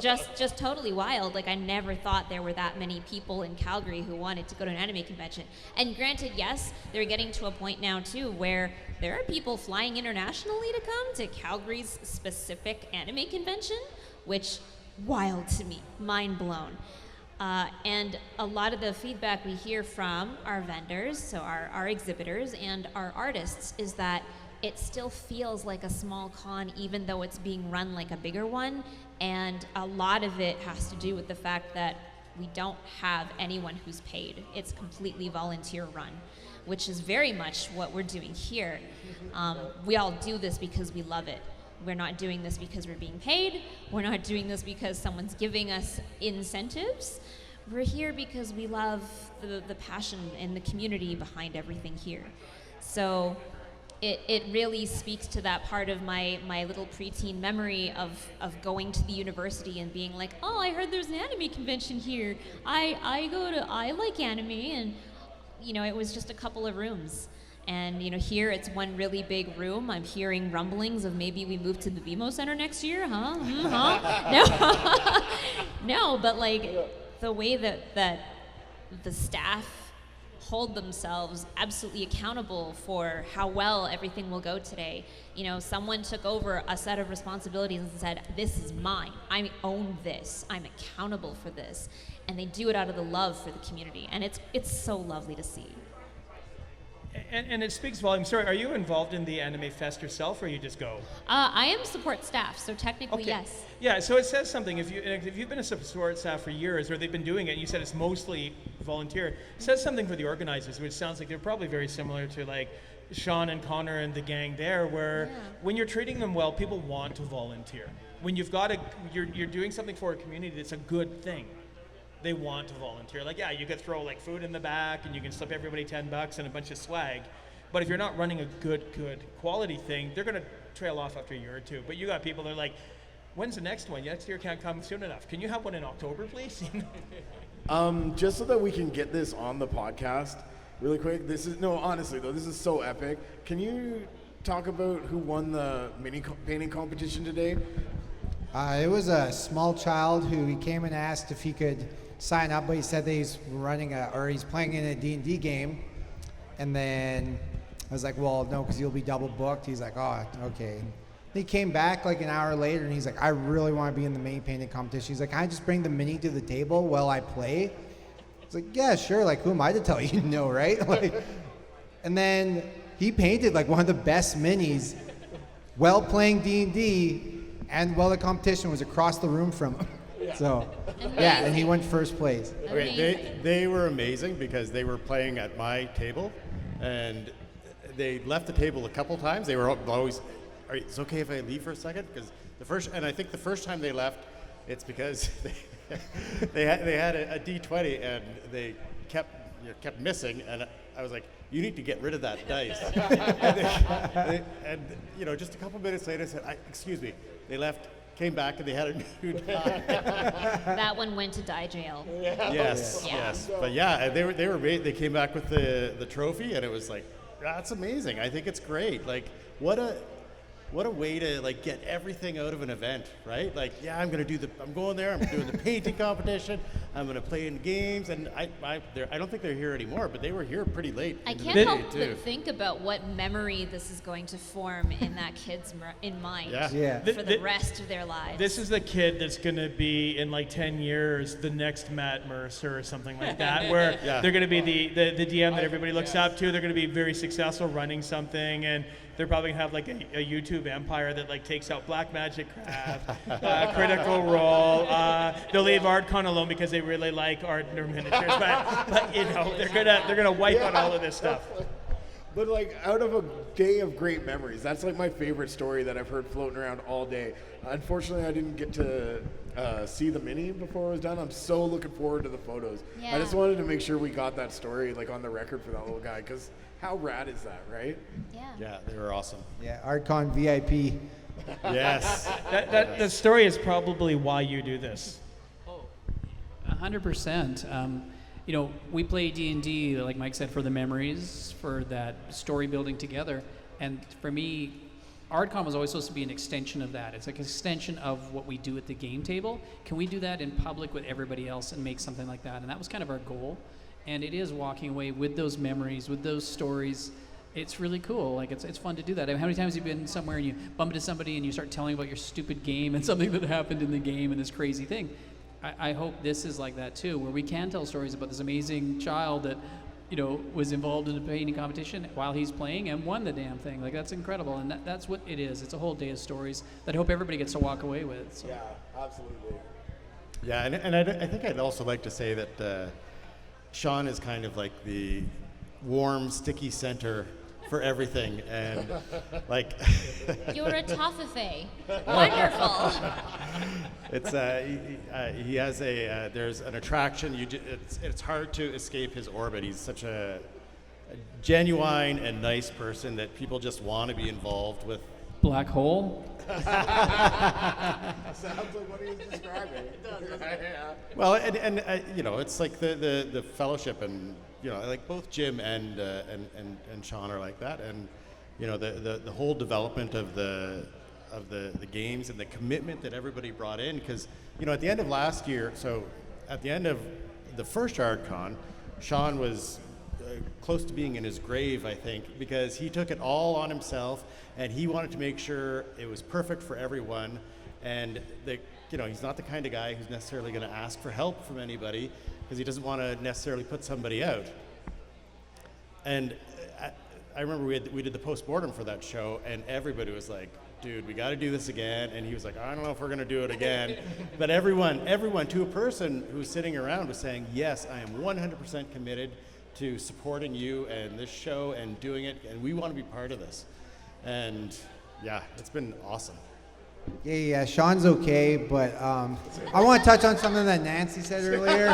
Just totally wild. Like, I never thought there were that many people in Calgary who wanted to go to an anime convention. And granted, yes, they're getting to a point now too where there are people flying internationally to come to Calgary's specific anime convention, which wild to me, mind blown. And a lot of the feedback we hear from our vendors, so our exhibitors and our artists, is that it still feels like a small con even though it's being run like a bigger one. And a lot of it has to do with the fact that we don't have anyone who's paid. It's completely volunteer run, which is very much what we're doing here. We all do this because we love it. We're not doing this because we're being paid. We're not doing this because someone's giving us incentives. We're here because we love the passion and the community behind everything here. So it really speaks to that part of my little preteen memory of going to the university and being like, oh, I heard there's an anime convention here. I like anime, and it was just a couple of rooms. And here it's one really big room. I'm hearing rumblings of maybe we move to the BMO Center next year, huh? No, but like the way that the staff hold themselves absolutely accountable for how well everything will go today. Someone took over a set of responsibilities and said, this is mine. I own this. I'm accountable for this. And they do it out of the love for the community. And it's so lovely to see. And it speaks volumes. Sorry, are you involved in the Anime Fest yourself, or you just go? I am support staff, so technically, yes. Yeah, so it says something. If you've been a support staff for years, or they've been doing it, and you said it's mostly volunteer, it says something for the organizers, which sounds like they're probably very similar to like Sean and Connor and the gang there, where when you're treating them well, people want to volunteer. When you're doing something for a community that's a good thing, they want to volunteer. Like, yeah, you could throw like food in the back and you can slip everybody $10 and a bunch of swag. But if you're not running a good quality thing, they're gonna trail off after a year or two. But you got people that are like, when's the next one? Next year can't come soon enough. Can you have one in October, please? Just so that we can get this on the podcast really quick, honestly though, this is so epic. Can you talk about who won the mini painting competition today? It was a small child who he came and asked if he could sign up, but he said that he's he's playing in a D&D game. And then I was like, well, no, because you'll be double booked. He's like, oh, okay. And he came back like an hour later, and he's like, I really want to be in the main painting competition. He's like, can I just bring the mini to the table while I play? It's like, yeah, sure. Like, who am I to tell you no, right? Like, and then he painted like one of the best minis while playing D&D, and while the competition was across the room from him. So, yeah, and he went first place. Okay, they were amazing because they were playing at my table, and they left the table a couple times. They were always, it's okay if I leave for a second? Because I think the first time they left, it's because they had a D20 and they kept missing, and I was like, you need to get rid of that dice. and just a couple minutes later, I said, excuse me. They left, came back, and they had a new die. That one went to die jail. Yes, Yeah. yes. But yeah, they came back with the trophy, and it was like, that's amazing. I think it's great. Like, what a way to like get everything out of an event, right? Like, yeah, I'm going there. I'm doing the painting competition. I'm gonna play in games, and I don't think they're here anymore, but they were here pretty late. I into can't the help day, but too. think about what memory this is going to form in that kid's mind Yeah. for the rest of their lives. This is the kid that's going to be, in like 10 years, the next Matt Mercer or something like that, where they're going to be the DM that everybody looks up to. They're going to be very successful running something, and they're probably going to have like a YouTube empire that like takes out Black Magic Craft, Critical Role. They'll leave AärdCON alone because they really like art and miniatures, but they're gonna wipe out all of this stuff. But like out of a day of great memories, that's like my favorite story that I've heard floating around all day. Unfortunately, I didn't get to see the mini before it was done. I'm so looking forward to the photos. Yeah. I just wanted to make sure we got that story like on the record for that little guy, because how rad is that, right? Yeah, they were awesome. Yeah, AärdCON VIP. Yes. The story is probably why you do this. 100%. We play D&D, like Mike said, for the memories, for that story building together. And for me, AärdCON was always supposed to be an extension of that. It's like an extension of what we do at the game table. Can we do that in public with everybody else and make something like that? And that was kind of our goal. And it is walking away with those memories, with those stories. It's really cool. Like, it's fun to do that. I mean, how many times have you been somewhere and you bump into somebody and you start telling about your stupid game and something that happened in the game and this crazy thing? I hope this is like that too, where we can tell stories about this amazing child that, was involved in a painting competition while he's playing and won the damn thing. Like, that's incredible, and that's what it is. It's a whole day of stories that I hope everybody gets to walk away with. So. Yeah, absolutely. Yeah, and I think I'd also like to say that Sean is kind of like the warm, sticky center for everything, and like You're a Toffafe. Wonderful. it's he has there's an attraction. It's hard to escape his orbit. He's such a genuine and nice person that people just want to be involved with. Black hole. Sounds like what he was describing. Well, and it's like the fellowship, and like both Jim and Sean are like that, and the whole development of the games and the commitment that everybody brought in, because at the end of last year, so at the end of the first AärdCON, Sean was close to being in his grave, I think, because he took it all on himself, and he wanted to make sure it was perfect for everyone, and he's not the kind of guy who's necessarily going to ask for help from anybody, because he doesn't want to necessarily put somebody out. And I remember we did the postmortem for that show, and everybody was like, dude, we got to do this again. And he was like, I don't know if we're going to do it again. But everyone to a person who was sitting around was saying, yes, I am 100% committed to supporting you and this show and doing it, and we want to be part of this. And yeah, it's been awesome. Yeah, Sean's okay, but I want to touch on something that Nancy said earlier.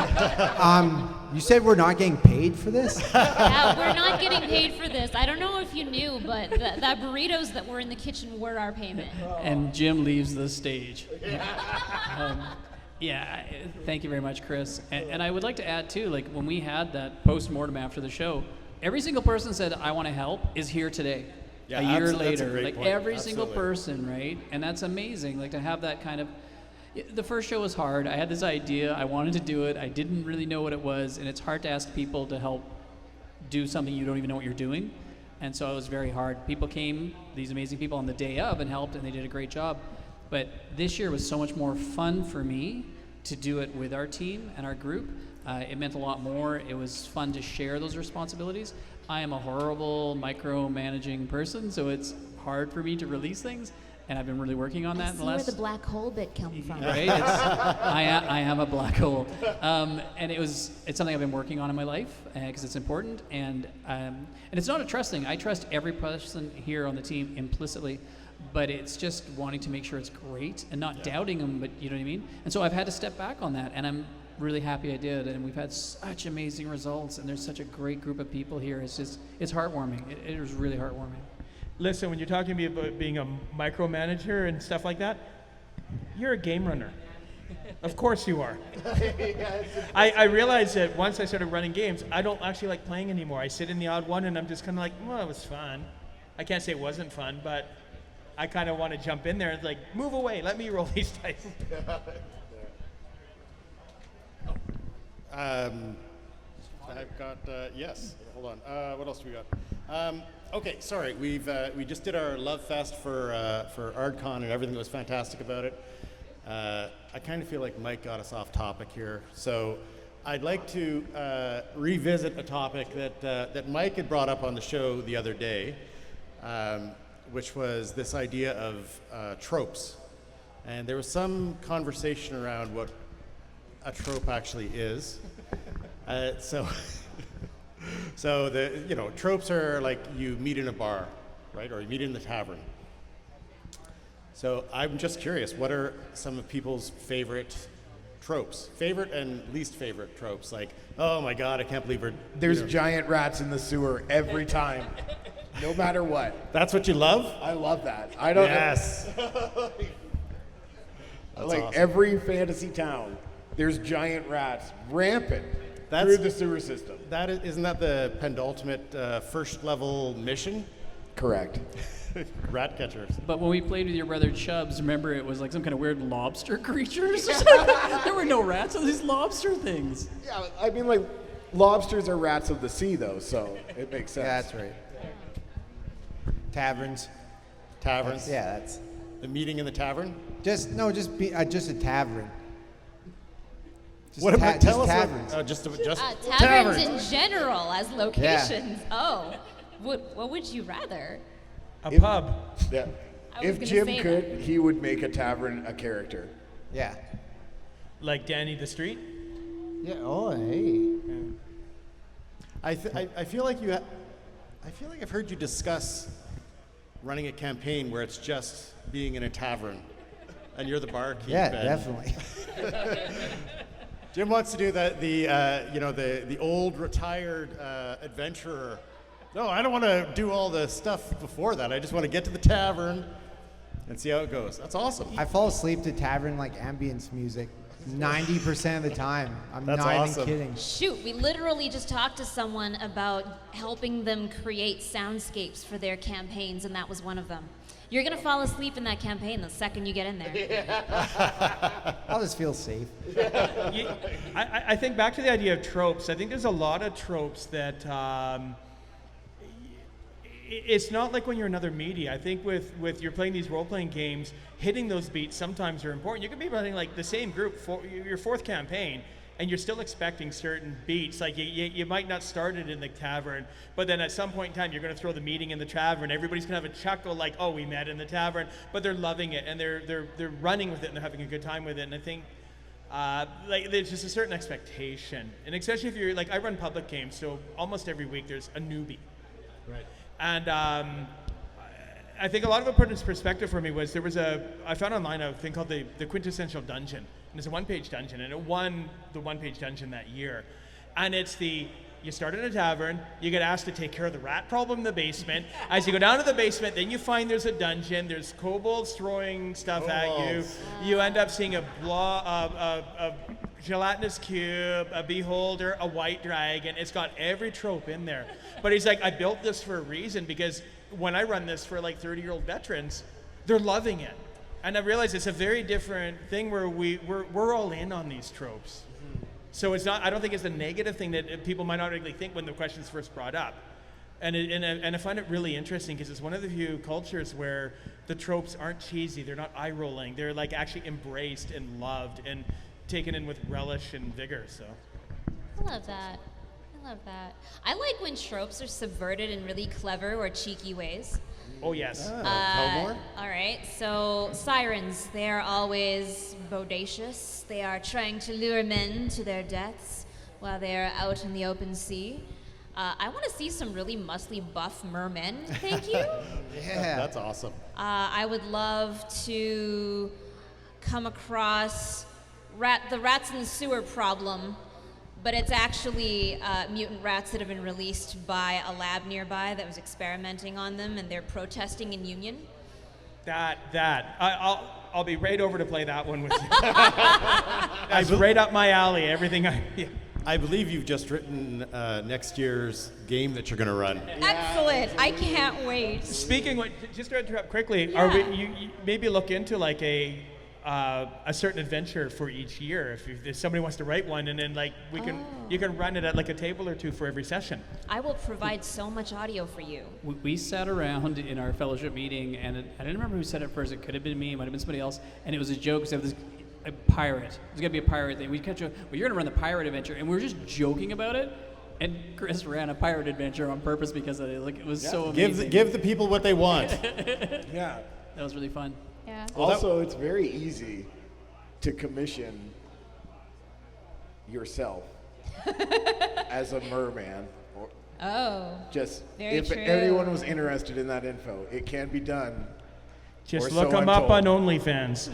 You said we're not getting paid for this? Yeah, we're not getting paid for this. I don't know if you knew, but the burritos that were in the kitchen were our payment. And Jim leaves the stage. Thank you very much, Chris. And I would like to add, too, like when we had that post-mortem after the show, every single person said, I want to help, is here today. Yeah, a year that's a later. great Like point. every single Absolutely. person, right? And that's amazing. Like to have that kind of. The first show was hard. I had this idea. I wanted to do it. I didn't really know what it was, and it's hard to ask people to help do something you don't even know what you're doing. And so it was very hard. People came, these amazing people, on the day of and helped, and they did a great job. But this year was so much more fun for me to do it with our team and our group. It meant a lot more. It was fun to share those responsibilities. I am a horrible micromanaging person, so it's hard for me to release things. And I've been really working on that in the last. Where the black hole bit come from. Right? I am a black hole. And it's something I've been working on in my life because it's important. And it's not a trust thing. I trust every person here on the team implicitly, but it's just wanting to make sure it's great and not doubting them, but you know what I mean? And so I've had to step back on that, and I'm really happy I did. And we've had such amazing results, and there's such a great group of people here. It's heartwarming. It was really heartwarming. Listen, when you're talking to me about being a micromanager and stuff like that, you're a game runner. Of course you are. I realized that once I started running games, I don't actually like playing anymore. I sit in the odd one and I'm just kind of like, well, it was fun. I can't say it wasn't fun, but I kind of want to jump in there and like, move away, let me roll these dice. I've got, yes, hold on. What else do we got? Okay, sorry, we just did our love fest for AärdCON and everything was fantastic about it. I kind of feel like Mike got us off topic here, so I'd like to revisit a topic that Mike had brought up on the show the other day, which was this idea of tropes. And there was some conversation around what a trope actually is. So the tropes are like you meet in a bar, right, or you meet in the tavern. So I'm just curious, what are some of people's favorite tropes, favorite and least favorite tropes? Like, oh my God, I can't believe There's giant rats in the sewer every time, no matter what. That's what you love? I love that. I don't Yes. know. That's Like awesome. every fantasy town, there's giant rats rampant through the sewer system. Isn't that the penultimate first level mission? Correct. Rat catchers. But when we played with your brother Chubbs, remember it was like some kind of weird lobster creatures or something? There were no rats, so these lobster things. Yeah, I mean, like, lobsters are rats of the sea, though, so it makes sense. Yeah, that's right. Taverns. Taverns. Yeah, that's The meeting in the tavern. just a tavern. Just What about tell us? taverns. Just Taverns in general as locations. Oh, what would you rather? A pub. Yeah. I was If gonna Jim say could, he would make a tavern a character. Yeah. Like Danny the Street. Yeah. Oh, hey. I feel like I feel like I've heard you discuss running a campaign where it's just being in a tavern, and you're the barkeep. Yeah, and definitely. Jim wants to do the old retired adventurer. No, I don't want to do all the stuff before that. I just want to get to the tavern and see how it goes. That's awesome. I fall asleep to tavern like ambience music 90% of the time. I'm That's not awesome. even kidding. Shoot, we literally just talked to someone about helping them create soundscapes for their campaigns, and that was one of them. You're going to fall asleep in that campaign the second you get in there. I'll just feel safe. I think back to the idea of tropes. I think there's a lot of tropes that it's not like when you're in other media. I think with you're playing these role-playing games, hitting those beats sometimes are important. You could be running like the same group for your fourth campaign, and you're still expecting certain beats. Like you might not start it in the tavern, but then at some point in time, you're going to throw the meeting in the tavern. Everybody's going to have a chuckle like, oh, we met in the tavern, but they're loving it, and they're running with it, and they're having a good time with it. And I think like there's just a certain expectation, and especially if you're like, I run public games, so almost every week there's a newbie. Right. And I think a lot of it put into perspective for me was I found online a thing called the Quintessential Dungeon. And it's a one-page dungeon, and it won the one-page dungeon that year. And it's you start in a tavern, you get asked to take care of the rat problem in the basement. As you go down to the basement, then you find there's a dungeon, there's kobolds throwing stuff at you. You end up seeing a gelatinous cube, a beholder, a white dragon. It's got every trope in there. But he's like, I built this for a reason, because when I run this for like 30-year-old veterans, they're loving it. And I realize it's a very different thing where we're all in on these tropes. So it's not, I don't think it's a negative thing that people might not really think when the question's first brought up. And I find it really interesting because it's one of the few cultures where the tropes aren't cheesy, they're not eye-rolling, they're like actually embraced and loved and taken in with relish and vigor. So I love that. I love that. I like when tropes are subverted in really clever or cheeky ways. Oh yes. Tell more? All right, so sirens, they are always bodacious. They are trying to lure men to their deaths while they are out in the open sea. I want to see some really muscly buff mermen, thank you. Yeah. That's awesome. I would love to come across the rats in the sewer problem, but it's actually mutant rats that have been released by a lab nearby that was experimenting on them, and they're protesting in union. I'll be right over to play that one with you. That's right up my alley. Everything I believe you've just written next year's game that you're going to run. Excellent! I can't wait. Speaking, just to interrupt quickly, Yeah. you maybe look into like a certain adventure for each year if somebody wants to write one, and then like you can run it at like a table or two for every session. I will provide so much audio for you. We sat around in our fellowship meeting, and I didn't remember who said it first. It could have been me, it might have been somebody else, and it was a joke because I have this a pirate. There's gonna be a pirate thing. We catch well, you're gonna run the pirate adventure, and we were just joking about it. And Chris ran a pirate adventure on purpose because of it. Like, it was so amazing. Give the people what they want. Yeah. That was really fun. Yeah. Also, it's very easy to commission yourself as a merman. Or just very if true. anyone was interested in that info, it can be done. Just Or look so them I'm up told. on OnlyFans.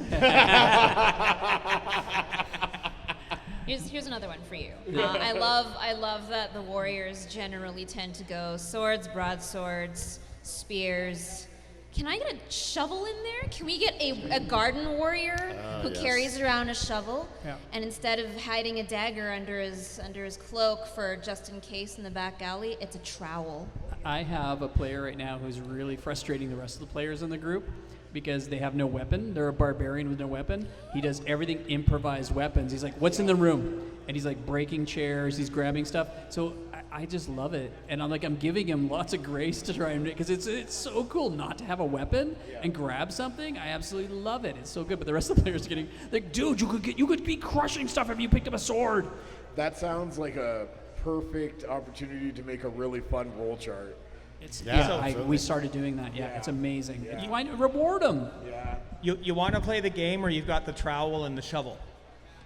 Here's another one for you. I love that the warriors generally tend to go swords, broadswords, spears. Can I get a shovel in there? Can we get a garden warrior who yes. carries around a shovel, Yeah. and instead of hiding a dagger under his cloak for just in case in the back alley, it's a trowel. I have a player right now who's really frustrating the rest of the players in the group because they have no weapon. They're a barbarian with no weapon. He does everything improvised weapons. He's like, what's in the room? And he's like breaking chairs, he's grabbing stuff. So I just love it. And I'm giving him lots of grace to try and, because it's so cool not to have a weapon and grab something. I absolutely love it. It's so good. But the rest of the players are getting like, dude, you could be crushing stuff if you picked up a sword. That sounds like a perfect opportunity to make a really fun roll chart. We started doing that. Yeah, it's amazing. Yeah. Why not reward them? Yeah. You want to play the game where you've got the trowel and the shovel.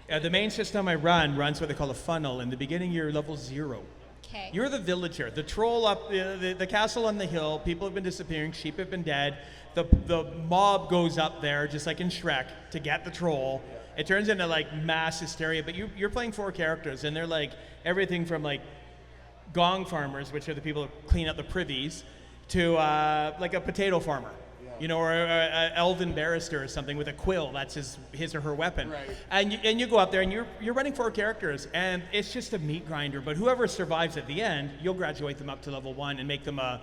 The main system I runs what they call a funnel. In the beginning, you're level 0. Okay. You're the villager, the troll up the castle on the hill. People have been disappearing, sheep have been dead. The mob goes up there, just like in Shrek, to get the troll. It turns into like mass hysteria, but you're playing 4 characters, and they're like everything from like gong farmers, which are the people who clean up the privies, to like a potato farmer, or a elven barrister or something with a quill. That's his or her weapon. Right. And you go up there and you're running 4 characters, and it's just a meat grinder. But whoever survives at the end, you'll graduate them up to level 1 and make them a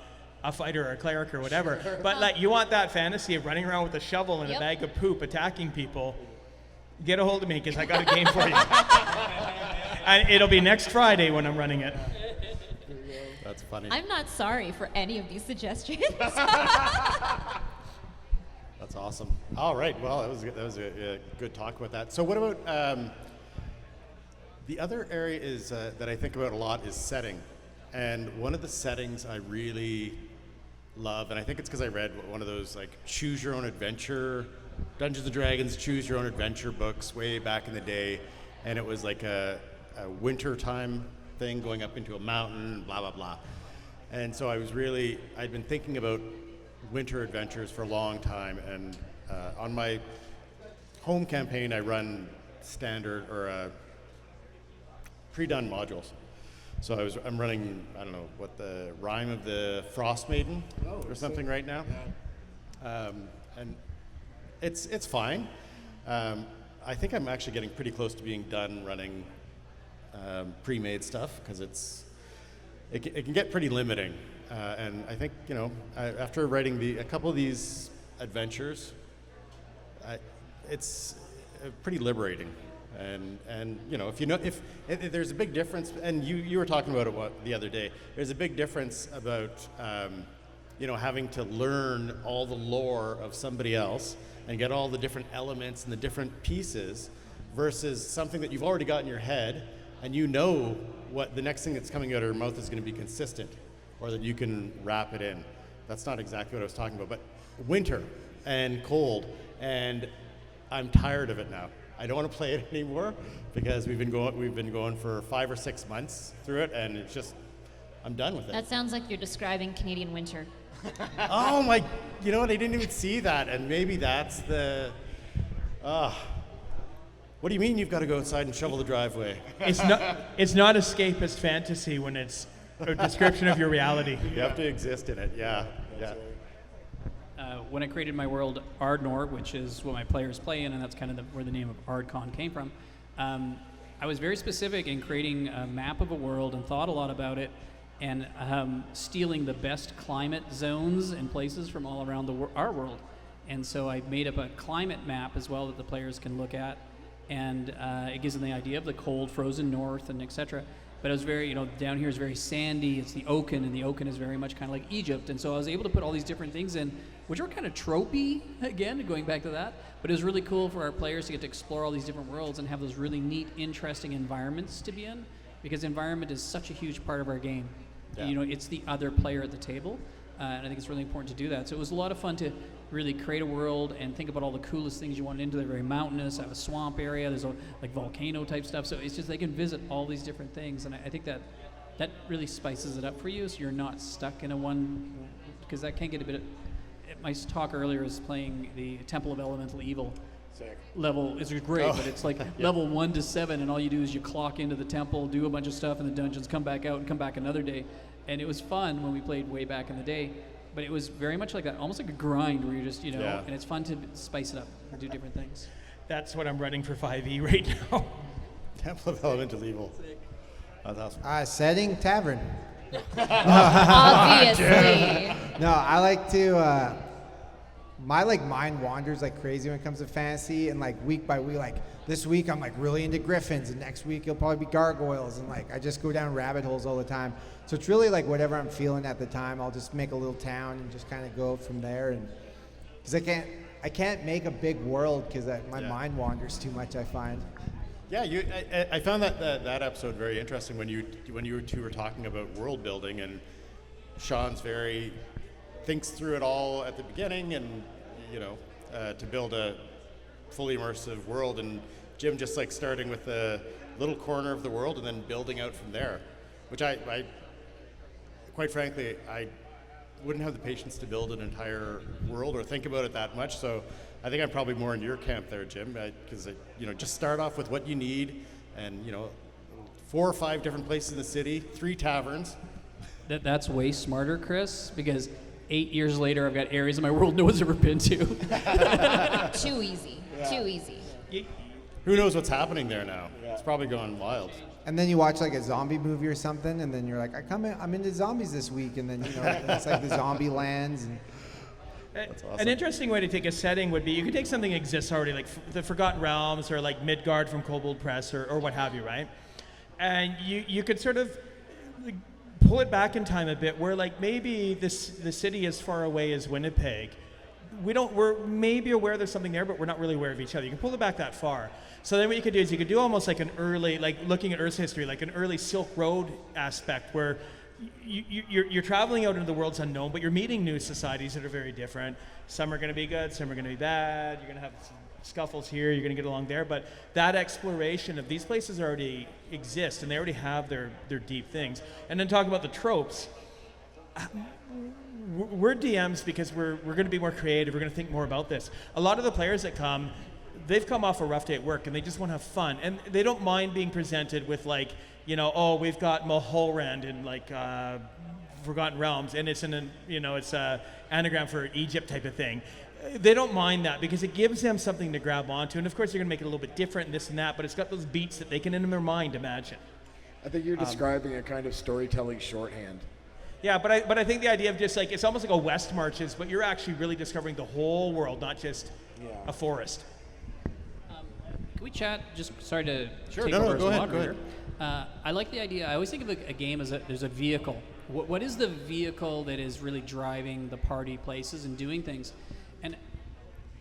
fighter or a cleric or whatever. But like, you want that fantasy of running around with a shovel and a bag of poop attacking people? Get a hold of me, because I got a game for you. And it'll be next Friday when I'm running it. That's funny. I'm not sorry for any of these suggestions. That's awesome. All right. Well, that was a good talk about that. So what about the other area is that I think about a lot is setting. And one of the settings I really love, and I think it's because I read one of those like choose your own adventure, Dungeons & Dragons choose your own adventure books way back in the day. And it was like a winter time thing going up into a mountain, blah, blah, blah. And so I'd been thinking about winter adventures for a long time, and on my home campaign I run standard or pre-done modules. So I'm running, I don't know, what the Rime of the Frost Maiden or something right now. And it's fine. I think I'm actually getting pretty close to being done running pre-made stuff, because it can get pretty limiting. And I think, after writing a couple of these adventures, it's pretty liberating. And if there's a big difference, and you were talking about it the other day, there's a big difference about having to learn all the lore of somebody else and get all the different elements and the different pieces versus something that you've already got in your head, and what the next thing that's coming out of your mouth is going to be consistent, or that you can wrap it in. That's not exactly what I was talking about, but winter and cold, and I'm tired of it now. I don't want to play it anymore, because we've been going for 5 or 6 months through it, and it's just, I'm done with it. That sounds like you're describing Canadian winter. Oh my, I didn't even see that, and maybe that's the, what do you mean you've got to go outside and shovel the driveway? It's not escapist fantasy when it's a description of your reality. You have to exist in it, yeah. When I created my world, Ardnor, which is what my players play in, and that's kind of where the name of AärdCON came from, I was very specific in creating a map of a world and thought a lot about it, and stealing the best climate zones and places from all around our world. And so I made up a climate map as well that the players can look at, and it gives them the idea of the cold, frozen north, and etc. But it was very, down here is very sandy. It's the AärdCON, and the AärdCON is very much kind of like Egypt. And so I was able to put all these different things in, which were kind of tropey, again, going back to that. But it was really cool for our players to get to explore all these different worlds and have those really neat, interesting environments to be in, because environment is such a huge part of our game. Yeah. It's the other player at the table, and I think it's really important to do that. So it was a lot of fun to really create a world and think about all the coolest things you wanted into. They're very mountainous. I have a swamp area. There's like volcano type stuff. So it's just they can visit all these different things, and I think that really spices it up for you, so you're not stuck in a one, because that can get a bit. My talk earlier is playing the Temple of Elemental Evil. Sick. Level is great, but it's like level 1 to 7, and all you do is you clock into the temple, do a bunch of stuff in the dungeons, come back out, and come back another day. And it was fun when we played way back in the day, but it was very much like that, almost like a grind where you're just, and it's fun to spice it up and do different things. That's what I'm running for 5e right now. Temple of Elemental Evil. That's awesome. Setting tavern. Obviously. No, I like to. My mind wanders like crazy when it comes to fantasy, and week by week, this week I'm really into griffins, and next week it'll probably be gargoyles, and I just go down rabbit holes all the time. So it's really whatever I'm feeling at the time. I'll just make a little town and just kind of go from there, and because I can't make a big world because my mind wanders too much, I find. Yeah, I found that episode very interesting when you two were talking about world building, and Sean's thinks through it all at the beginning, and to build a fully immersive world, and Jim just starting with a little corner of the world and then building out from there, which I quite frankly, I wouldn't have the patience to build an entire world or think about it that much. So I think I'm probably more in your camp there, Jim, because just start off with what you need, and 4 or 5 different places in the city, 3 taverns. That's way smarter, Chris, because 8 years later, I've got areas of my world no one's ever been to. Too easy. Yeah. Too easy. Who knows what's happening there now? Yeah. It's probably gone wild. And then you watch a zombie movie or something, and then you're like, I'm into zombies this week, and then it's the zombie lands. And that's awesome. An interesting way to take a setting would be you could take something that exists already, like the Forgotten Realms or Midgard from Kobold Press or what have you, right? And you could sort of pull it back in time a bit, where maybe the city as far away as Winnipeg, we're maybe aware there's something there, but we're not really aware of each other. You can pull it back that far. So then what you could do is you could do almost an early, looking at Earth's history, an early Silk Road aspect, where you're traveling out into the world's unknown, but you're meeting new societies that are very different. Some are going to be good, some are going to be bad. You're going to have some scuffles here, you're going to get along there, but that exploration of these places already exist, and they already have their deep things. And then talk about the tropes. We're DMs because we're going to be more creative. We're going to think more about this. A lot of the players that come, they've come off a rough day at work, and they just want to have fun, and they don't mind being presented with we've got Mulholland in Forgotten Realms, and it's it's a anagram for Egypt type of thing. They don't mind that because it gives them something to grab onto, and of course you're going to make it a little bit different and this and that, but it's got those beats that they can in their mind imagine. I think you're describing a kind of storytelling shorthand. Yeah, but I think the idea of just like it's almost like a West Marches, but you're actually really discovering the whole world, not just a forest. Can we chat? Just sorry to Sure. take No, over as go a ahead, go moderator. I like the idea. I always think of a game as there's a vehicle. What is the vehicle that is really driving the party places and doing things? And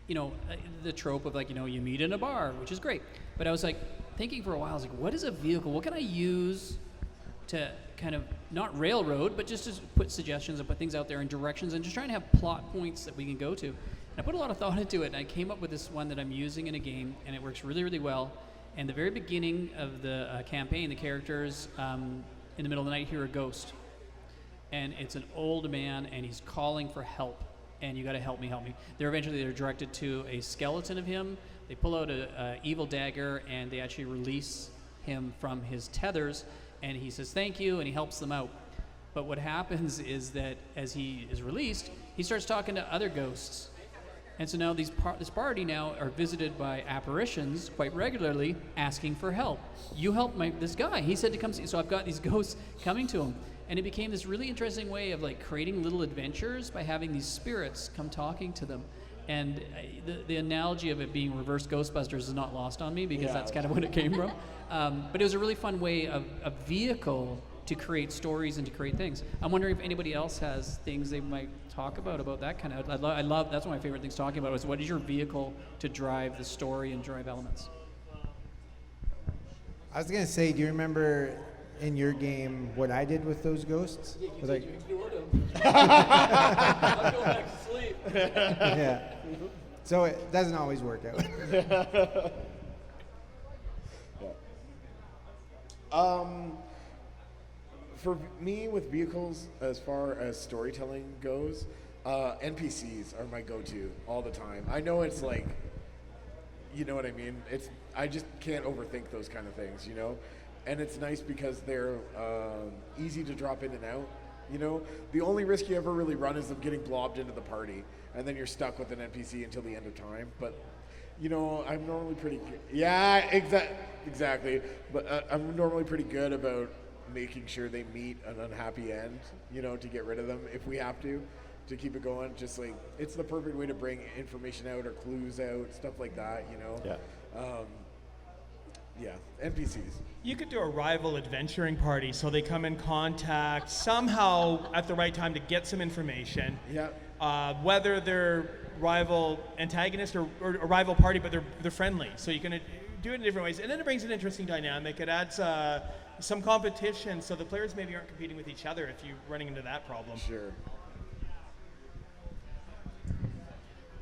the trope of you meet in a bar, which is great. But I was like thinking for a while, I was like, what is a vehicle? What can I use to kind of not railroad, but just to put suggestions and put things out there in directions and just trying to have plot points that we can go to. And I put a lot of thought into it, and I came up with this one that I'm using in a game, and it works really, really well. And the very beginning of the campaign, the characters in the middle of the night hear a ghost. And it's an old man, and he's calling for help. And you got to help me, help me. They're directed to a skeleton of him. They pull out a evil dagger, and they actually release him from his tethers. And he says thank you, and he helps them out. But what happens is that as he is released, he starts talking to other ghosts. And so now this party now are visited by apparitions quite regularly, asking for help. You help this guy. He said to come see. So I've got these ghosts coming to him. And it became this really interesting way of creating little adventures by having these spirits come talking to them. And the analogy of it being reverse Ghostbusters is not lost on me because that's kind of what it came from. But it was a really fun way of a vehicle to create stories and to create things. I'm wondering if anybody else has things they might talk about that kind of. I love that's one of my favorite things talking about is what is your vehicle to drive the story and drive elements. I was gonna say, do you remember in your game what I did with those ghosts? You ignored them. I'm going back to sleep. Yeah. So it doesn't always work out. For me, with vehicles, as far as storytelling goes, NPCs are my go-to all the time. I know it's you know what I mean? I just can't overthink those kind of things, And it's nice because they're easy to drop in and out, The only risk you ever really run is them getting blobbed into the party, and then you're stuck with an NPC until the end of time. But, I'm normally pretty good. Yeah, exactly. But I'm normally pretty good about making sure they meet an unhappy end, to get rid of them if we have to keep it going. Just it's the perfect way to bring information out or clues out, stuff like that, Yeah, NPCs. You could do a rival adventuring party, so they come in contact somehow at the right time to get some information. Yeah. Whether they're rival antagonist or a rival party, but they're friendly. So you can do it in different ways, and then it brings an interesting dynamic. It adds some competition, so the players maybe aren't competing with each other if you're running into that problem. Sure.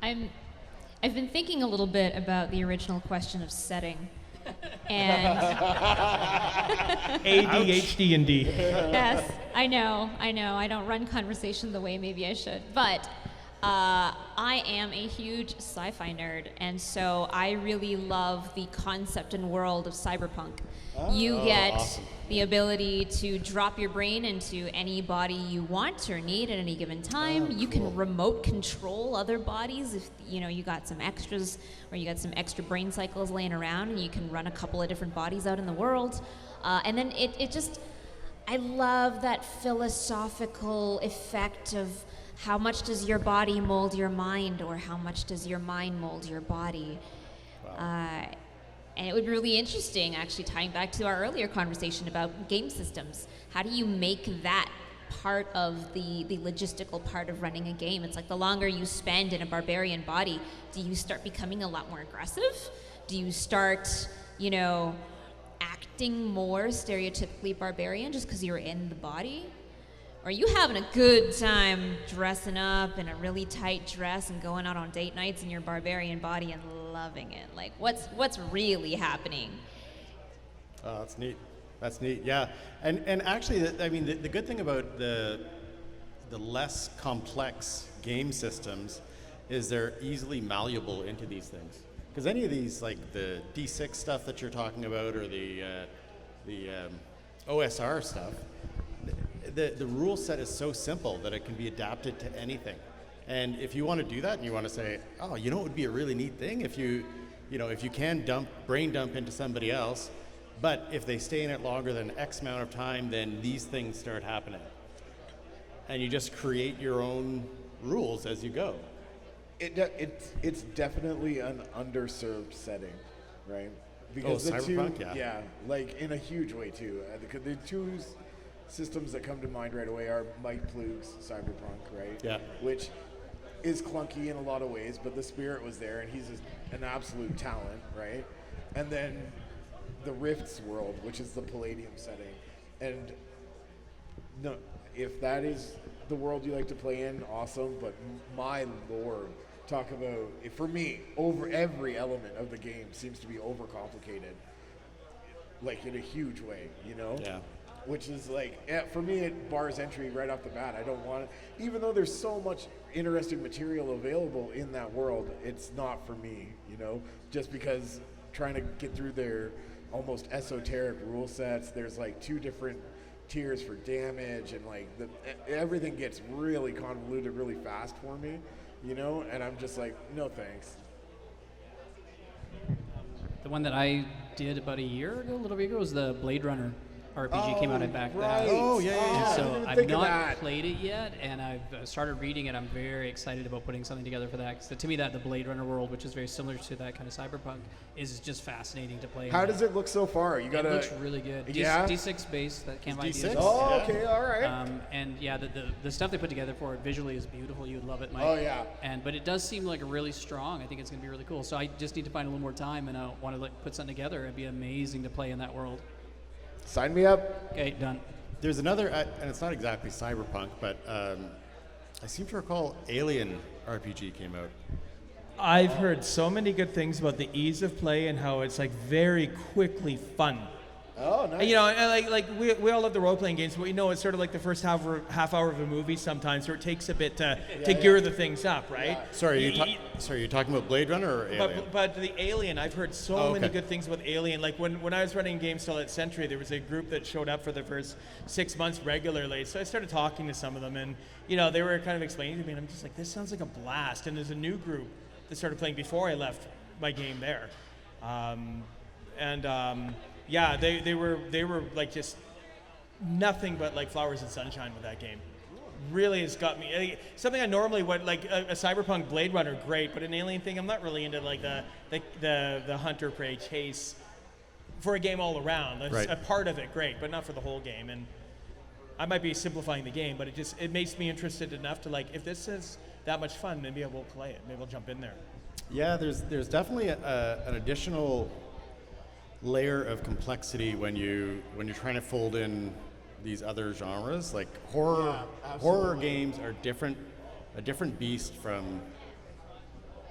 I've been thinking a little bit about the original question of setting. And ADHD and D. yes, I know. I don't run conversation the way maybe I should. But I am a huge sci-fi nerd, and so I really love the concept and world of cyberpunk. You get awesome. the ability to drop your brain into any body you want or need at any given time. You can remote control other bodies if you got some extras or you got some extra brain cycles laying around, and you can run a couple of different bodies out in the world. And then I love that philosophical effect of how much does your body mold your mind, or how much does your mind mold your body? Wow. And it would be really interesting, actually, tying back to our earlier conversation about game systems. How do you make that part of the logistical part of running a game? It's like the longer you spend in a barbarian body, do you start becoming a lot more aggressive? Do you start, acting more stereotypically barbarian just because you're in the body? Or are you having a good time dressing up in a really tight dress and going out on date nights in your barbarian body and loving it? Like, what's really happening? Oh, that's neat. That's neat. Yeah, and actually, the good thing about the less complex game systems is they're easily malleable into these things. Because any of these, like the D6 stuff that you're talking about, or the OSR stuff, the rule set is so simple that it can be adapted to anything. And if you want to do that and you want to say, oh, you know what would be a really neat thing if you can brain dump into somebody else, but if they stay in it longer than X amount of time, then these things start happening. And you just create your own rules as you go. It's definitely an underserved setting, right? Because the Cyberpunk, two, yeah, like in a huge way too. The two systems that come to mind right away are Mike Ploog's Cyberpunk, right? Yeah. Which is clunky in a lot of ways, but the spirit was there, and he's an absolute talent, right? And then the Rift's world, which is the Palladium setting, and no, if that is the world you like to play in, awesome. But my lord, talk about, for me, over every element of the game seems to be overcomplicated, like in a huge way, you know? Yeah. Which is like, for me, it bars entry right off the bat. I don't want it, even though there's so much interesting material available in that world, it's not for me, you know? Just because trying to get through their almost esoteric rule sets, there's like 2 different tiers for damage, and like everything gets really convoluted really fast for me, you know? And I'm just like, no thanks. The one that I did about a little bit ago, was the Blade Runner RPG. Came out back then. Oh, And so I didn't even I've think of not that. played it yet, and I've started reading it. I'm very excited about putting something together for that. 'Cause to me, that the Blade Runner world, which is very similar to that kind of cyberpunk, is just fascinating to play. How does it look so far? You It gotta. looks really good. Yeah? D6 base that came by D6? Oh, Yeah. okay, all right. And yeah, the stuff they put together for it visually is beautiful. You'd love it, Mike. Oh, yeah. But it does seem like really strong. I think it's going to be really cool. So I just need to find a little more time, and I want to put something together. It'd be amazing to play in that world. Sign me up. Okay, done. There's another, and it's not exactly cyberpunk, but I seem to recall Alien RPG came out. I've heard so many good things about the ease of play and how it's like very quickly fun. Oh, nice. You know, and like we all love the role-playing games, but we know it's sort of like the first half hour of a movie sometimes, where it takes a bit to gear the things up, right? Sorry, you're talking about Blade Runner or Alien? But the Alien, I've heard so many good things about Alien. Like when I was running games still at Sentry, there was a group that showed up for the first 6 months regularly. So I started talking to some of them, and you know, they were kind of explaining to me, and I'm just like, this sounds like a blast. And there's a new group that started playing before I left my game there, yeah, they were like just nothing but like flowers and sunshine with that game. Really has got me something I normally would like a cyberpunk Blade Runner, great, but an Alien thing, I'm not really into like the hunter prey chase for a game all around. That's right. A part of it, great, but not for the whole game. And I might be simplifying the game, but it makes me interested enough to like, if this is that much fun, maybe I will play it. Maybe I'll jump in there. Yeah, there's definitely an additional layer of complexity when you're trying to fold in these other genres. Like horror games are a different beast from.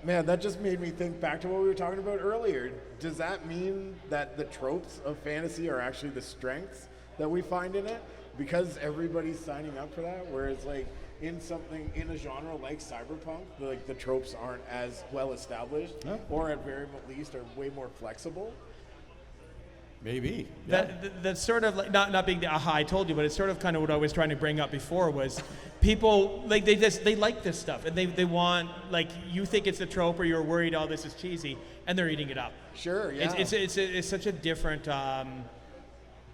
Man, that just made me think back to what we were talking about earlier. Does that mean that the tropes of fantasy are actually the strengths that we find in it? Because everybody's signing up for that, whereas like in a genre like cyberpunk, the tropes aren't as well established, or at very least are way more flexible. Maybe. Yeah. That's sort of like not being the aha I told you, but it's sort of kind of what I was trying to bring up before was people like they like this stuff, and they want, like, you think it's a trope or you're worried all this is cheesy, and they're eating it up. Sure, yeah. It's such a different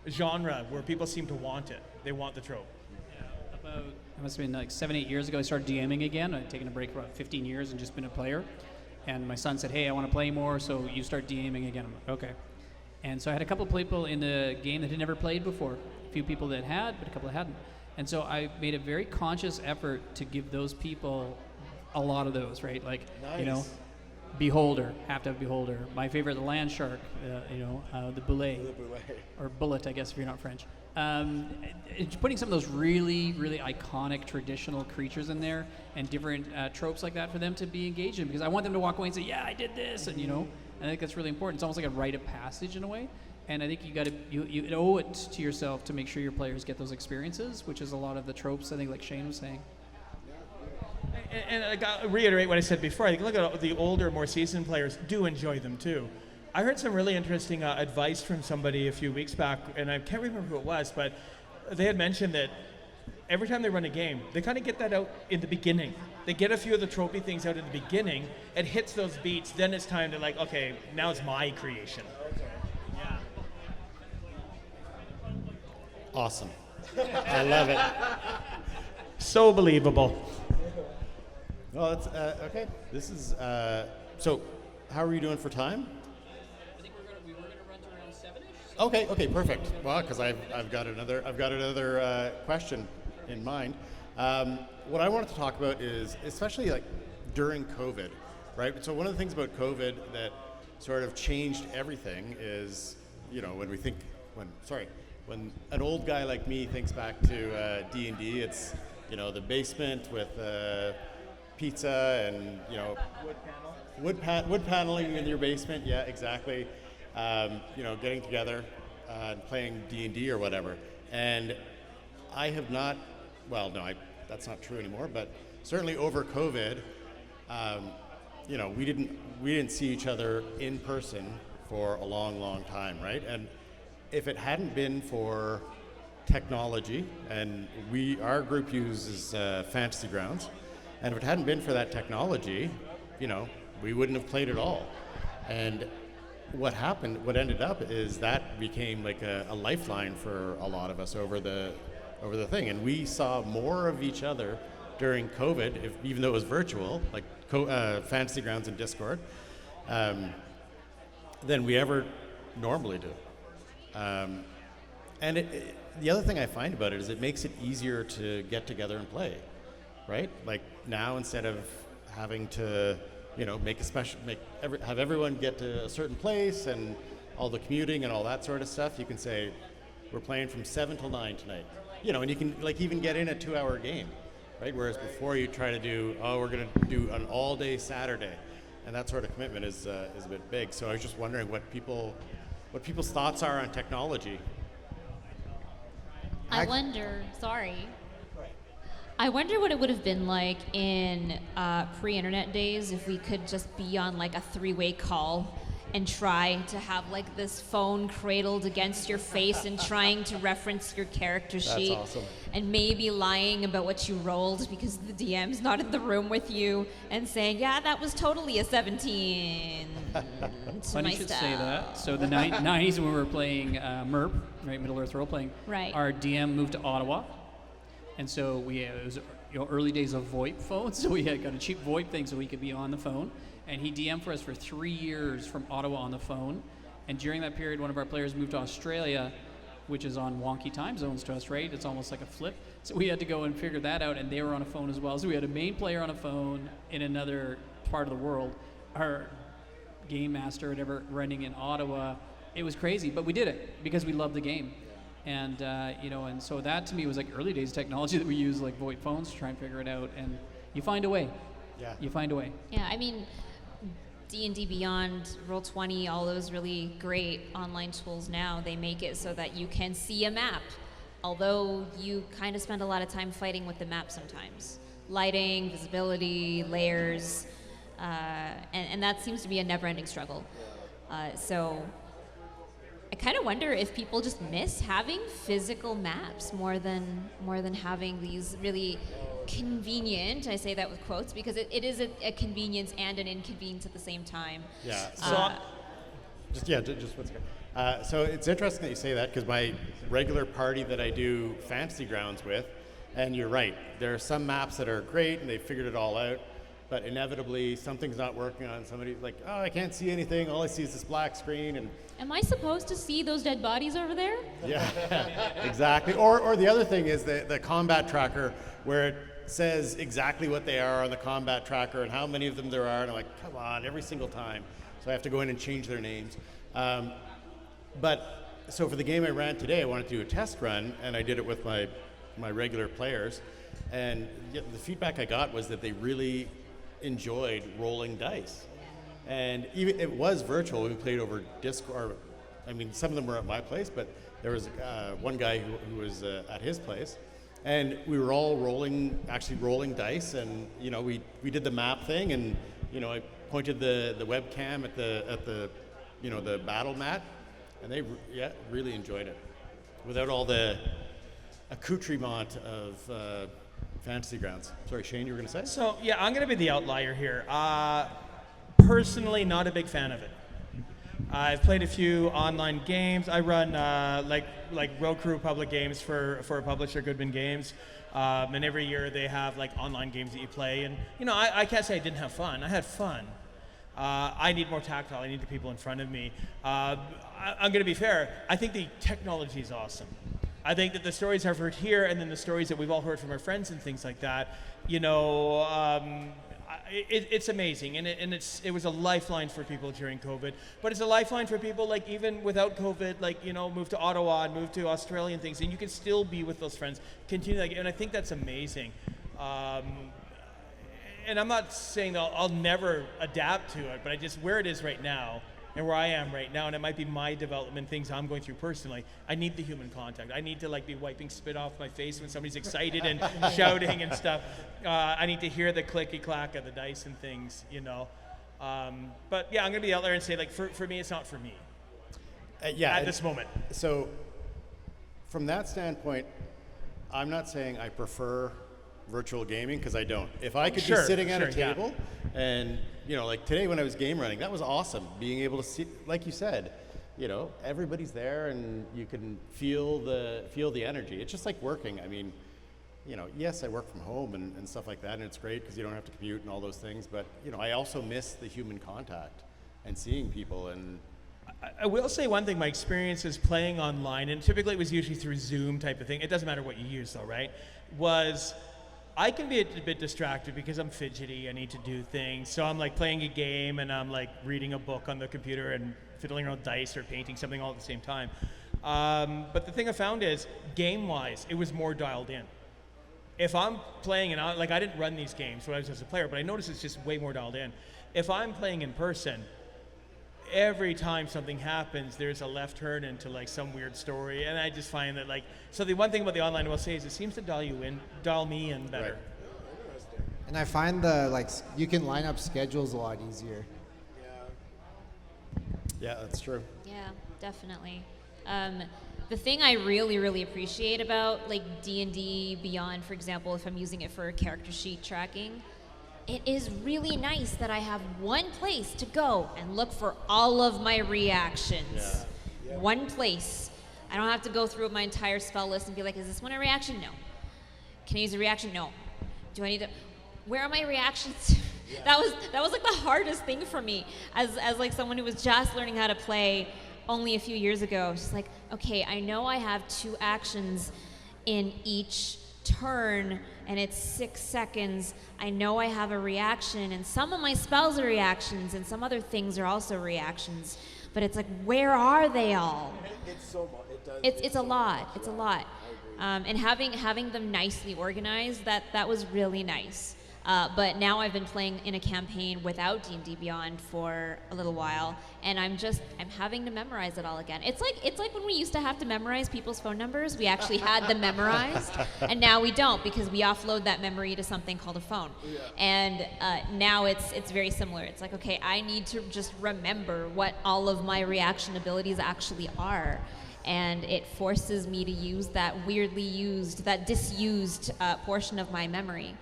genre where people seem to want it. They want the trope. About, it must have been like 7-8 years ago, I started DMing again. I'd taken a break for about 15 years and just been a player. And my son said, hey, I want to play more, so you start DMing again. I'm like, okay. And so I had a couple of people in the game that had never played before. A few people that had, but a couple that hadn't. And so I made a very conscious effort to give those people a lot of those, right? Like, nice. You know, Beholder, have to have Beholder. My favorite, the Land Shark, the Boulet. Or Bullet, I guess, if you're not French. Putting some of those really, really iconic traditional creatures in there and different tropes like that for them to be engaged in, because I want them to walk away and say, yeah, I did this, and I think that's really important. It's almost like a rite of passage in a way, and I think you owe it to yourself to make sure your players get those experiences, which is a lot of the tropes, I think, like Shane was saying. And I got to reiterate what I said before. I think look at the older, more seasoned players do enjoy them too. I heard some really interesting advice from somebody a few weeks back, and I can't remember who it was, but they had mentioned that every time they run a game, they kind of get that out in the beginning. They get a few of the trophy things out in the beginning. It hits those beats. Then it's time to like, okay, now it's my creation. Yeah. Awesome. I love it. So believable. Well, that's okay. This is so. How are you doing for time? I think we were gonna run to around 7-ish. Okay, perfect. Well, because I've got another question in mind. What I wanted to talk about is especially like during COVID, right? So one of the things about COVID that sort of changed everything is, you know, when an old guy like me thinks back to D&D, it's, you know, the basement with pizza and, you know, wood paneling in your basement. Yeah, exactly. You know, getting together and playing D&D or whatever. And I have not. Well, no, that's not true anymore. But certainly over COVID, you know, we didn't see each other in person for a long, long time, right? And if it hadn't been for technology, and our group uses Fantasy Grounds, and if it hadn't been for that technology, you know, we wouldn't have played at all. And what ended up is that became like a lifeline for a lot of us over the thing. And we saw more of each other during COVID, even though it was virtual, like Fantasy Grounds and Discord, than we ever normally do. And the other thing I find about it is it makes it easier to get together and play, right? Like now, instead of having to, you know, have everyone get to a certain place and all the commuting and all that sort of stuff, you can say, we're playing from 7 till 9 tonight. You know, and you can like even get in a 2-hour game, right? Whereas before you try to do, we're going to do an all-day Saturday, and that sort of commitment is a bit big. So I was just wondering what people's thoughts are on technology. I wonder what it would have been like in pre-internet days if we could just be on like a 3-way call and try to have like this phone cradled against your face and trying to reference your character sheet. That's awesome. And maybe lying about what you rolled because the DM's not in the room with you and saying, yeah, that was totally a 17. Funny you should say that. So the 90s when we were playing MERP, right, Middle Earth role-playing, right. Our DM moved to Ottawa. And so it was early days of VoIP phones, so we got a cheap VoIP thing so we could be on the phone. And he DM'd for us for 3 years from Ottawa on the phone. And during that period, one of our players moved to Australia, which is on wonky time zones to us, right? It's almost like a flip. So we had to go and figure that out, and they were on a phone as well. So we had a main player on a phone in another part of the world. Our game master, whatever, running in Ottawa. It was crazy, but we did it because we loved the game. And, you know, and so that to me was like early days technology that we use, like VoIP phones, to try and figure it out. And you find a way. Yeah. You find a way. Yeah, I mean, D&D Beyond, Roll20, all those really great online tools now, they make it so that you can see a map, although you kind of spend a lot of time fighting with the map sometimes. Lighting, visibility, layers, and that seems to be a never-ending struggle. So I kind of wonder if people just miss having physical maps more than having these really convenient, I say that with quotes, because it is a convenience and an inconvenience at the same time. Yeah. So just 1 second. So it's interesting that you say that because my regular party that I do Fantasy Grounds with, and you're right, there are some maps that are great and they figured it all out, but inevitably something's not working on somebody's like, oh, I can't see anything. All I see is this black screen. And am I supposed to see those dead bodies over there? yeah, exactly. Or the other thing is the combat tracker where it says exactly what they are on the combat tracker and how many of them there are, and I'm like, come on, every single time. So I have to go in and change their names. But so for the game I ran today, I wanted to do a test run, and I did it with my regular players, and the feedback I got was that they really enjoyed rolling dice. And even it was virtual. We played over Discord. I mean, some of them were at my place, but there was one guy who was at his place. And we were all rolling dice, and you know we did the map thing, and you know I pointed the webcam at the you know the battle mat, and they really enjoyed it, without all the accoutrement of fantasy grounds. Sorry, Shane, you were going to say? So yeah, I'm going to be the outlier here. Personally, not a big fan of it. I've played a few online games. I run like Road Crew public games for a publisher, Goodman Games, and every year they have like online games that you play. And you know, I can't say I didn't have fun. I had fun. I need more tactile. I need the people in front of me. I'm going to be fair. I think the technology is awesome. I think that the stories I've heard here, and then the stories that we've all heard from our friends and things like that, you know, it's amazing, and it was a lifeline for people during COVID. But it's a lifeline for people like even without COVID, like you know, move to Ottawa and move to Australia and things, and you can still be with those friends, continue that, and I think that's amazing. And I'm not saying that I'll never adapt to it, but I just where it is right now. And where I am right now, and it might be my development, things I'm going through personally, I need the human contact. I need to like be wiping spit off my face when somebody's excited and shouting and stuff. I need to hear the clicky clack of the dice and things, you know. But yeah, I'm gonna be out there and say like, for me, it's not for me. Yeah. At this moment. So, from that standpoint, I'm not saying I prefer virtual gaming because I don't. If I could be sitting at a table and you know, like today when I was game running, that was awesome. Being able to see, like you said, you know, everybody's there and you can feel the energy. It's just like working. I mean, you know, yes, I work from home and stuff like that, and it's great because you don't have to commute and all those things. But you know, I also miss the human contact and seeing people. And I will say one thing, my experience is playing online, and typically it was usually through Zoom type of thing. It doesn't matter what you use though, right? Was I can be a bit distracted because I'm fidgety, I need to do things. So I'm like playing a game and I'm like reading a book on the computer and fiddling around dice or painting something all at the same time. But the thing I found is, game-wise, it was more dialed in. If I'm playing, and I didn't run these games when I was as a player, but I noticed it's just way more dialed in. If I'm playing in person, every time something happens, there's a left turn into like some weird story, and I just find that like, so the one thing about the online I will say is it seems to dial me in better. Right. And I find you can line up schedules a lot easier. Yeah, that's true. Yeah, definitely. The thing I really, really appreciate about like D&D Beyond, for example, if I'm using it for character sheet tracking, it is really nice that I have one place to go and look for all of my reactions. Yeah. One place. I don't have to go through my entire spell list and be like, is this one a reaction? No. Can I use a reaction? No. Do I need to? Where are my reactions? Yeah. That was like the hardest thing for me as like someone who was just learning how to play only a few years ago. Just like, okay, I know I have 2 actions in each turn and it's 6 seconds. I know I have a reaction, and some of my spells are reactions and some other things are also reactions, but it's like, where are they all? It's so much. It's a lot. It's a lot. And having them nicely organized, that was really nice. But now I've been playing in a campaign without D&D Beyond for a little while, and I'm having to memorize it all again. It's like when we used to have to memorize people's phone numbers. We actually had them memorized, and now we don't because we offload that memory to something called a phone. Yeah. And now it's very similar. It's like, okay, I need to just remember what all of my reaction abilities actually are. And it forces me to use that disused portion of my memory.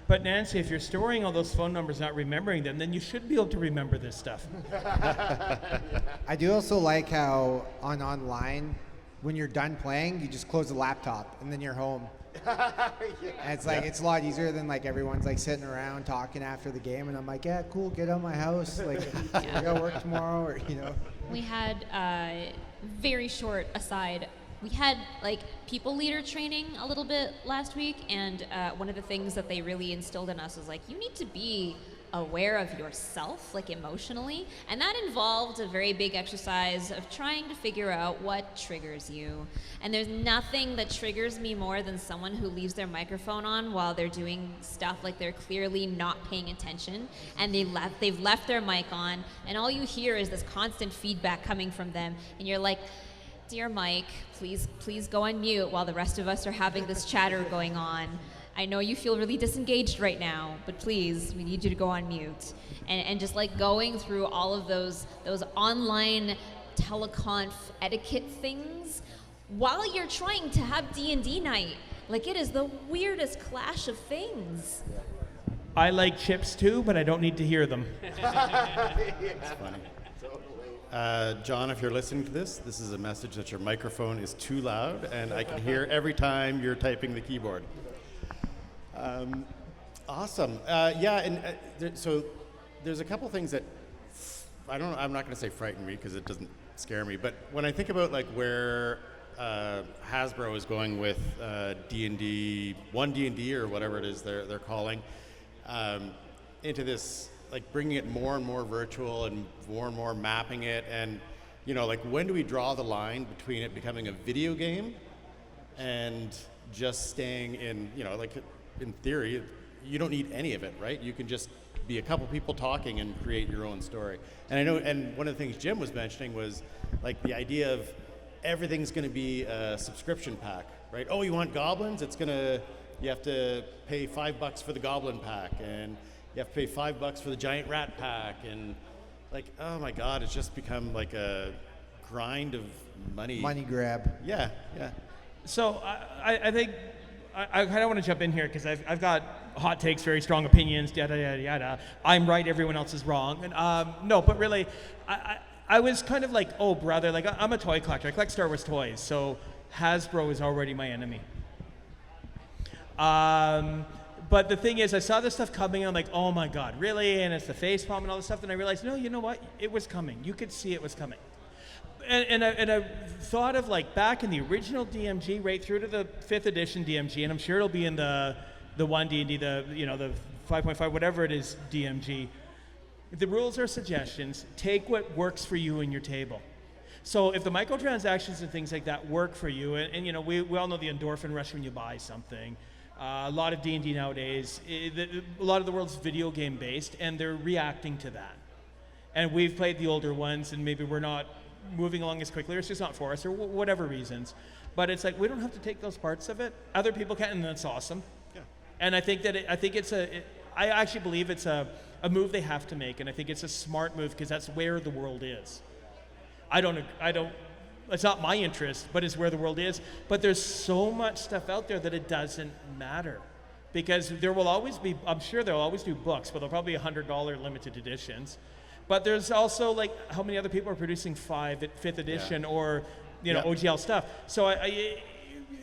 But Nancy, if you're storing all those phone numbers, not remembering them, then you should be able to remember this stuff. I do also like how online, when you're done playing, you just close the laptop and then you're home. And it's like, it's a lot easier than like everyone's like sitting around talking after the game, and I'm like, yeah, cool, get out of my house. Like, I gotta work tomorrow, or you know. We had very short aside. We had like people leader training a little bit last week, and one of the things that they really instilled in us was like, you need to be aware of yourself, like emotionally, and that involved a very big exercise of trying to figure out what triggers you. And there's nothing that triggers me more than someone who leaves their microphone on while they're doing stuff like they're clearly not paying attention, and they've left their mic on, and all you hear is this constant feedback coming from them, and you're like, dear Mike, please go on mute while the rest of us are having this chatter going on. I know you feel really disengaged right now, but please, we need you to go on mute. And just like going through all of those online teleconf etiquette things while you're trying to have D&D night. Like, it is the weirdest clash of things. I like chips too, but I don't need to hear them. It's funny. John, if you're listening to this, this is a message that your microphone is too loud, and I can hear every time you're typing the keyboard. Awesome. So there's a couple things that I'm not going to say frighten me because it doesn't scare me, but when I think about like where Hasbro is going with D&D, one D&D or whatever it is they're calling, into this, like bringing it more and more virtual and more mapping it, and like when do we draw the line between it becoming a video game and just staying in, like in theory, you don't need any of it, right? You can just be a couple people talking and create your own story. And I know, and one of the things Jim was mentioning was like the idea of everything's going to be a subscription pack, right? Oh, you want goblins? You have to pay $5 for the goblin pack, and you have to pay $5 for the giant rat pack, and like, oh my God, it's just become like a grind of money. Money grab. Yeah. So I think I kind of want to jump in here because I've got hot takes, very strong opinions, yada yada yada. I'm right, everyone else is wrong. And no, but really, I was kind of like, oh brother, like I'm a toy collector. I collect Star Wars toys, so Hasbro is already my enemy. But the thing is, I saw this stuff coming, and I'm like, oh my God, really? And it's the facepalm and all this stuff. And I realized, no, you know what? It was coming. You could see it was coming. And I thought of like back in the original DMG, right through to the 5th edition DMG, and I'm sure it'll be in the 1 D&D, the 5.5, whatever it is, DMG. The rules are suggestions. Take what works for you and your table. So if the microtransactions and things like that work for you, and we all know the endorphin rush when you buy something. A lot of D&D nowadays, a lot of the world's video game based, and they're reacting to that. And we've played the older ones, and maybe we're not moving along as quickly, or it's just not for us, or whatever reasons. But it's like, we don't have to take those parts of it. Other people can, and that's awesome. Yeah. And I think that I actually believe it's a move they have to make, and I think it's a smart move because that's where the world is. I don't. It's not my interest, but it's where the world is. But there's so much stuff out there that it doesn't matter. Because there will always be, I'm sure they'll always do books, but they'll probably be $100 limited editions. But there's also like, how many other people are producing 5th edition or, OGL stuff. So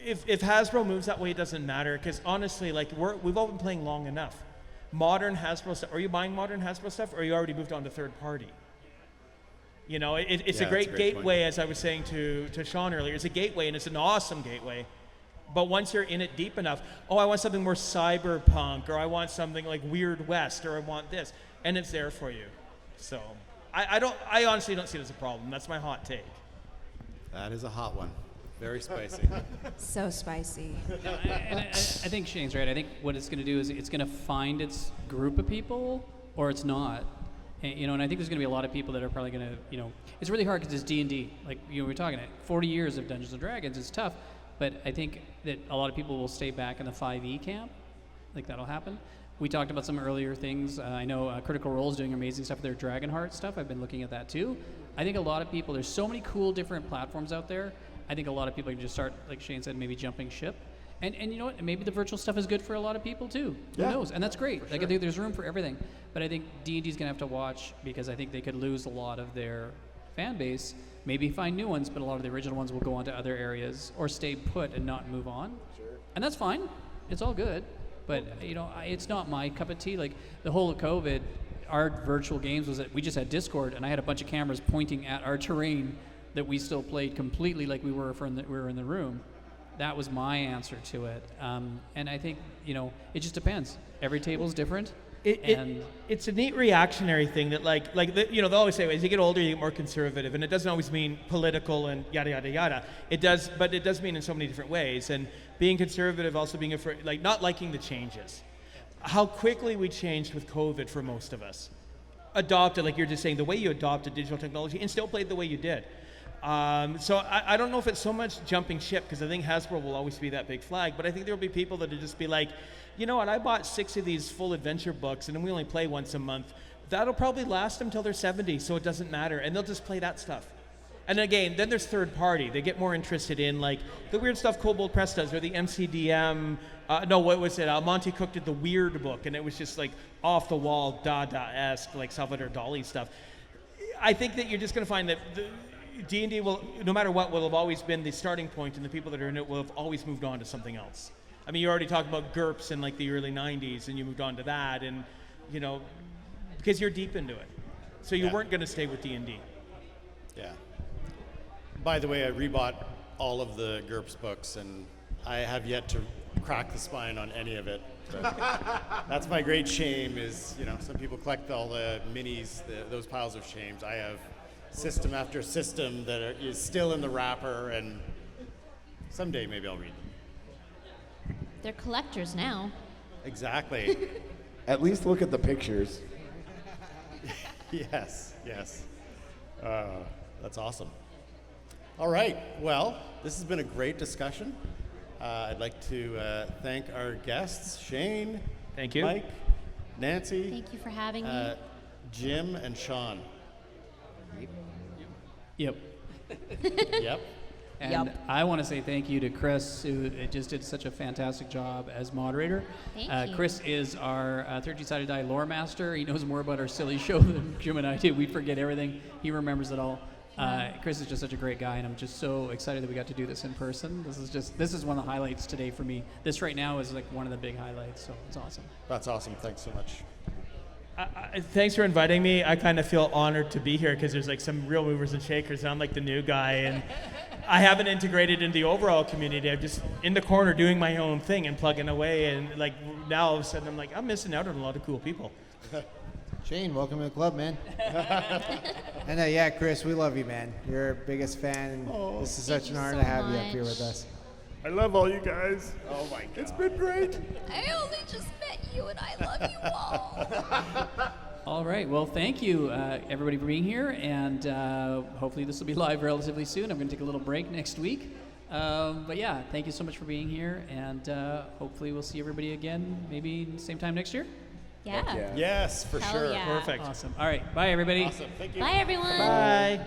if Hasbro moves that way, it doesn't matter. Because honestly, like we've all been playing long enough. Modern Hasbro stuff, are you buying modern Hasbro stuff, or are you already moved on to third party? It's a great gateway, as I was saying to Sean earlier. It's a gateway, and it's an awesome gateway. But once you're in it deep enough, oh, I want something more cyberpunk, or I want something like Weird West, or I want this, and it's there for you. So I honestly don't see it as a problem. That's my hot take. That is a hot one. Very spicy. So spicy. I think Shane's right. I think what it's going to do is it's going to find its group of people, or it's not. And I think there's going to be a lot of people that are probably going to, it's really hard because it's D&D. Like, we're talking 40 years of Dungeons & Dragons. It's tough. But I think that a lot of people will stay back in the 5e camp. Like, that'll happen. We talked about some earlier things. I know Critical Role is doing amazing stuff with their Dragonheart stuff. I've been looking at that too. I think a lot of people, there's so many cool different platforms out there. I think a lot of people can just start, like Shane said, maybe jumping ship. And you know what? Maybe the virtual stuff is good for a lot of people too. Yeah. Who knows? And that's great. Like, I think there's room for everything. But I think D&D's going to have to watch because I think they could lose a lot of their fan base. Maybe find new ones, but a lot of the original ones will go on to other areas or stay put and not move on. Sure. And that's fine. It's all good. But, it's not my cup of tea. Like, the whole of COVID, our virtual games was that we just had Discord, and I had a bunch of cameras pointing at our terrain that we still played completely like we were in the room. That was my answer to it. And I think, it just depends. Every table's different. It's a neat reactionary thing that they'll always say, as you get older, you get more conservative. And it doesn't always mean political and yada, yada, yada. But it does mean in so many different ways. And being conservative, also being afraid, not liking the changes. How quickly we changed with COVID for most of us. Adopted, like you're just saying, the way you adopted digital technology and still played the way you did. So I don't know if it's so much jumping ship, because I think Hasbro will always be that big flag, but I think there'll be people that'll just be like, you know what, I bought 6 of these full adventure books and we only play once a month. That'll probably last them till they're 70, so it doesn't matter, and they'll just play that stuff. And again, then there's third party. They get more interested in like the weird stuff Kobold Press does, or the MCDM. What was it? Monty Cook did the Weird book, and it was just like off the wall, Dada-esque, like Salvador Dali stuff. I think that you're just going to find that D&D will, no matter what, will have always been the starting point, and the people that are in it will have always moved on to something else. I mean, you already talked about GURPS in like the early 90s, and you moved on to that, and you know, because you're deep into it. So you weren't going to stay with D&D. Yeah. By the way, I rebought all of the GURPS books, and I have yet to crack the spine on any of it. But that's my great shame is, you know, some people collect all the minis, those piles of shames. I have system after system that is still in the wrapper, and someday maybe I'll read them. They're collectors now. Exactly. At least look at the pictures. Yes. That's awesome. All right. Well, this has been a great discussion. I'd like to thank our guests, Shane, Thank you. Mike, Nancy, Thank you for having me. Jim, and Sean. Yep. Yep. And I want to say thank you to Chris, who just did such a fantastic job as moderator. Thank you. Chris is our 13-Sided Die lore master. He knows more about our silly show than Jim and I do. We forget everything. He remembers it all. Chris is just such a great guy, and I'm just so excited that we got to do this in person. This is one of the highlights today for me. This right now is like one of the big highlights, so it's awesome. That's awesome. Thanks so much. Thanks for inviting me. I kind of feel honored to be here because there's like some real movers and shakers. I'm like the new guy, and I haven't integrated in the overall community. I'm just in the corner doing my own thing and plugging away, and like now all of a sudden I'm like, I'm missing out on a lot of cool people. Shane, welcome to the club, man. And yeah, Chris, we love you, man. You're our biggest fan, and this is such an honor to have you up here with us. I love all you guys. Oh my God. It's been great. I only just met you, and I love you all. All right. Well, thank you, everybody, for being here, and hopefully this will be live relatively soon. I'm going to take a little break next week. But yeah, thank you so much for being here, and hopefully we'll see everybody again maybe same time next year. Yeah. Yes, for Hell sure. yeah. Perfect. Awesome. All right. Bye, everybody. Awesome. Thank you. Bye, everyone. Bye.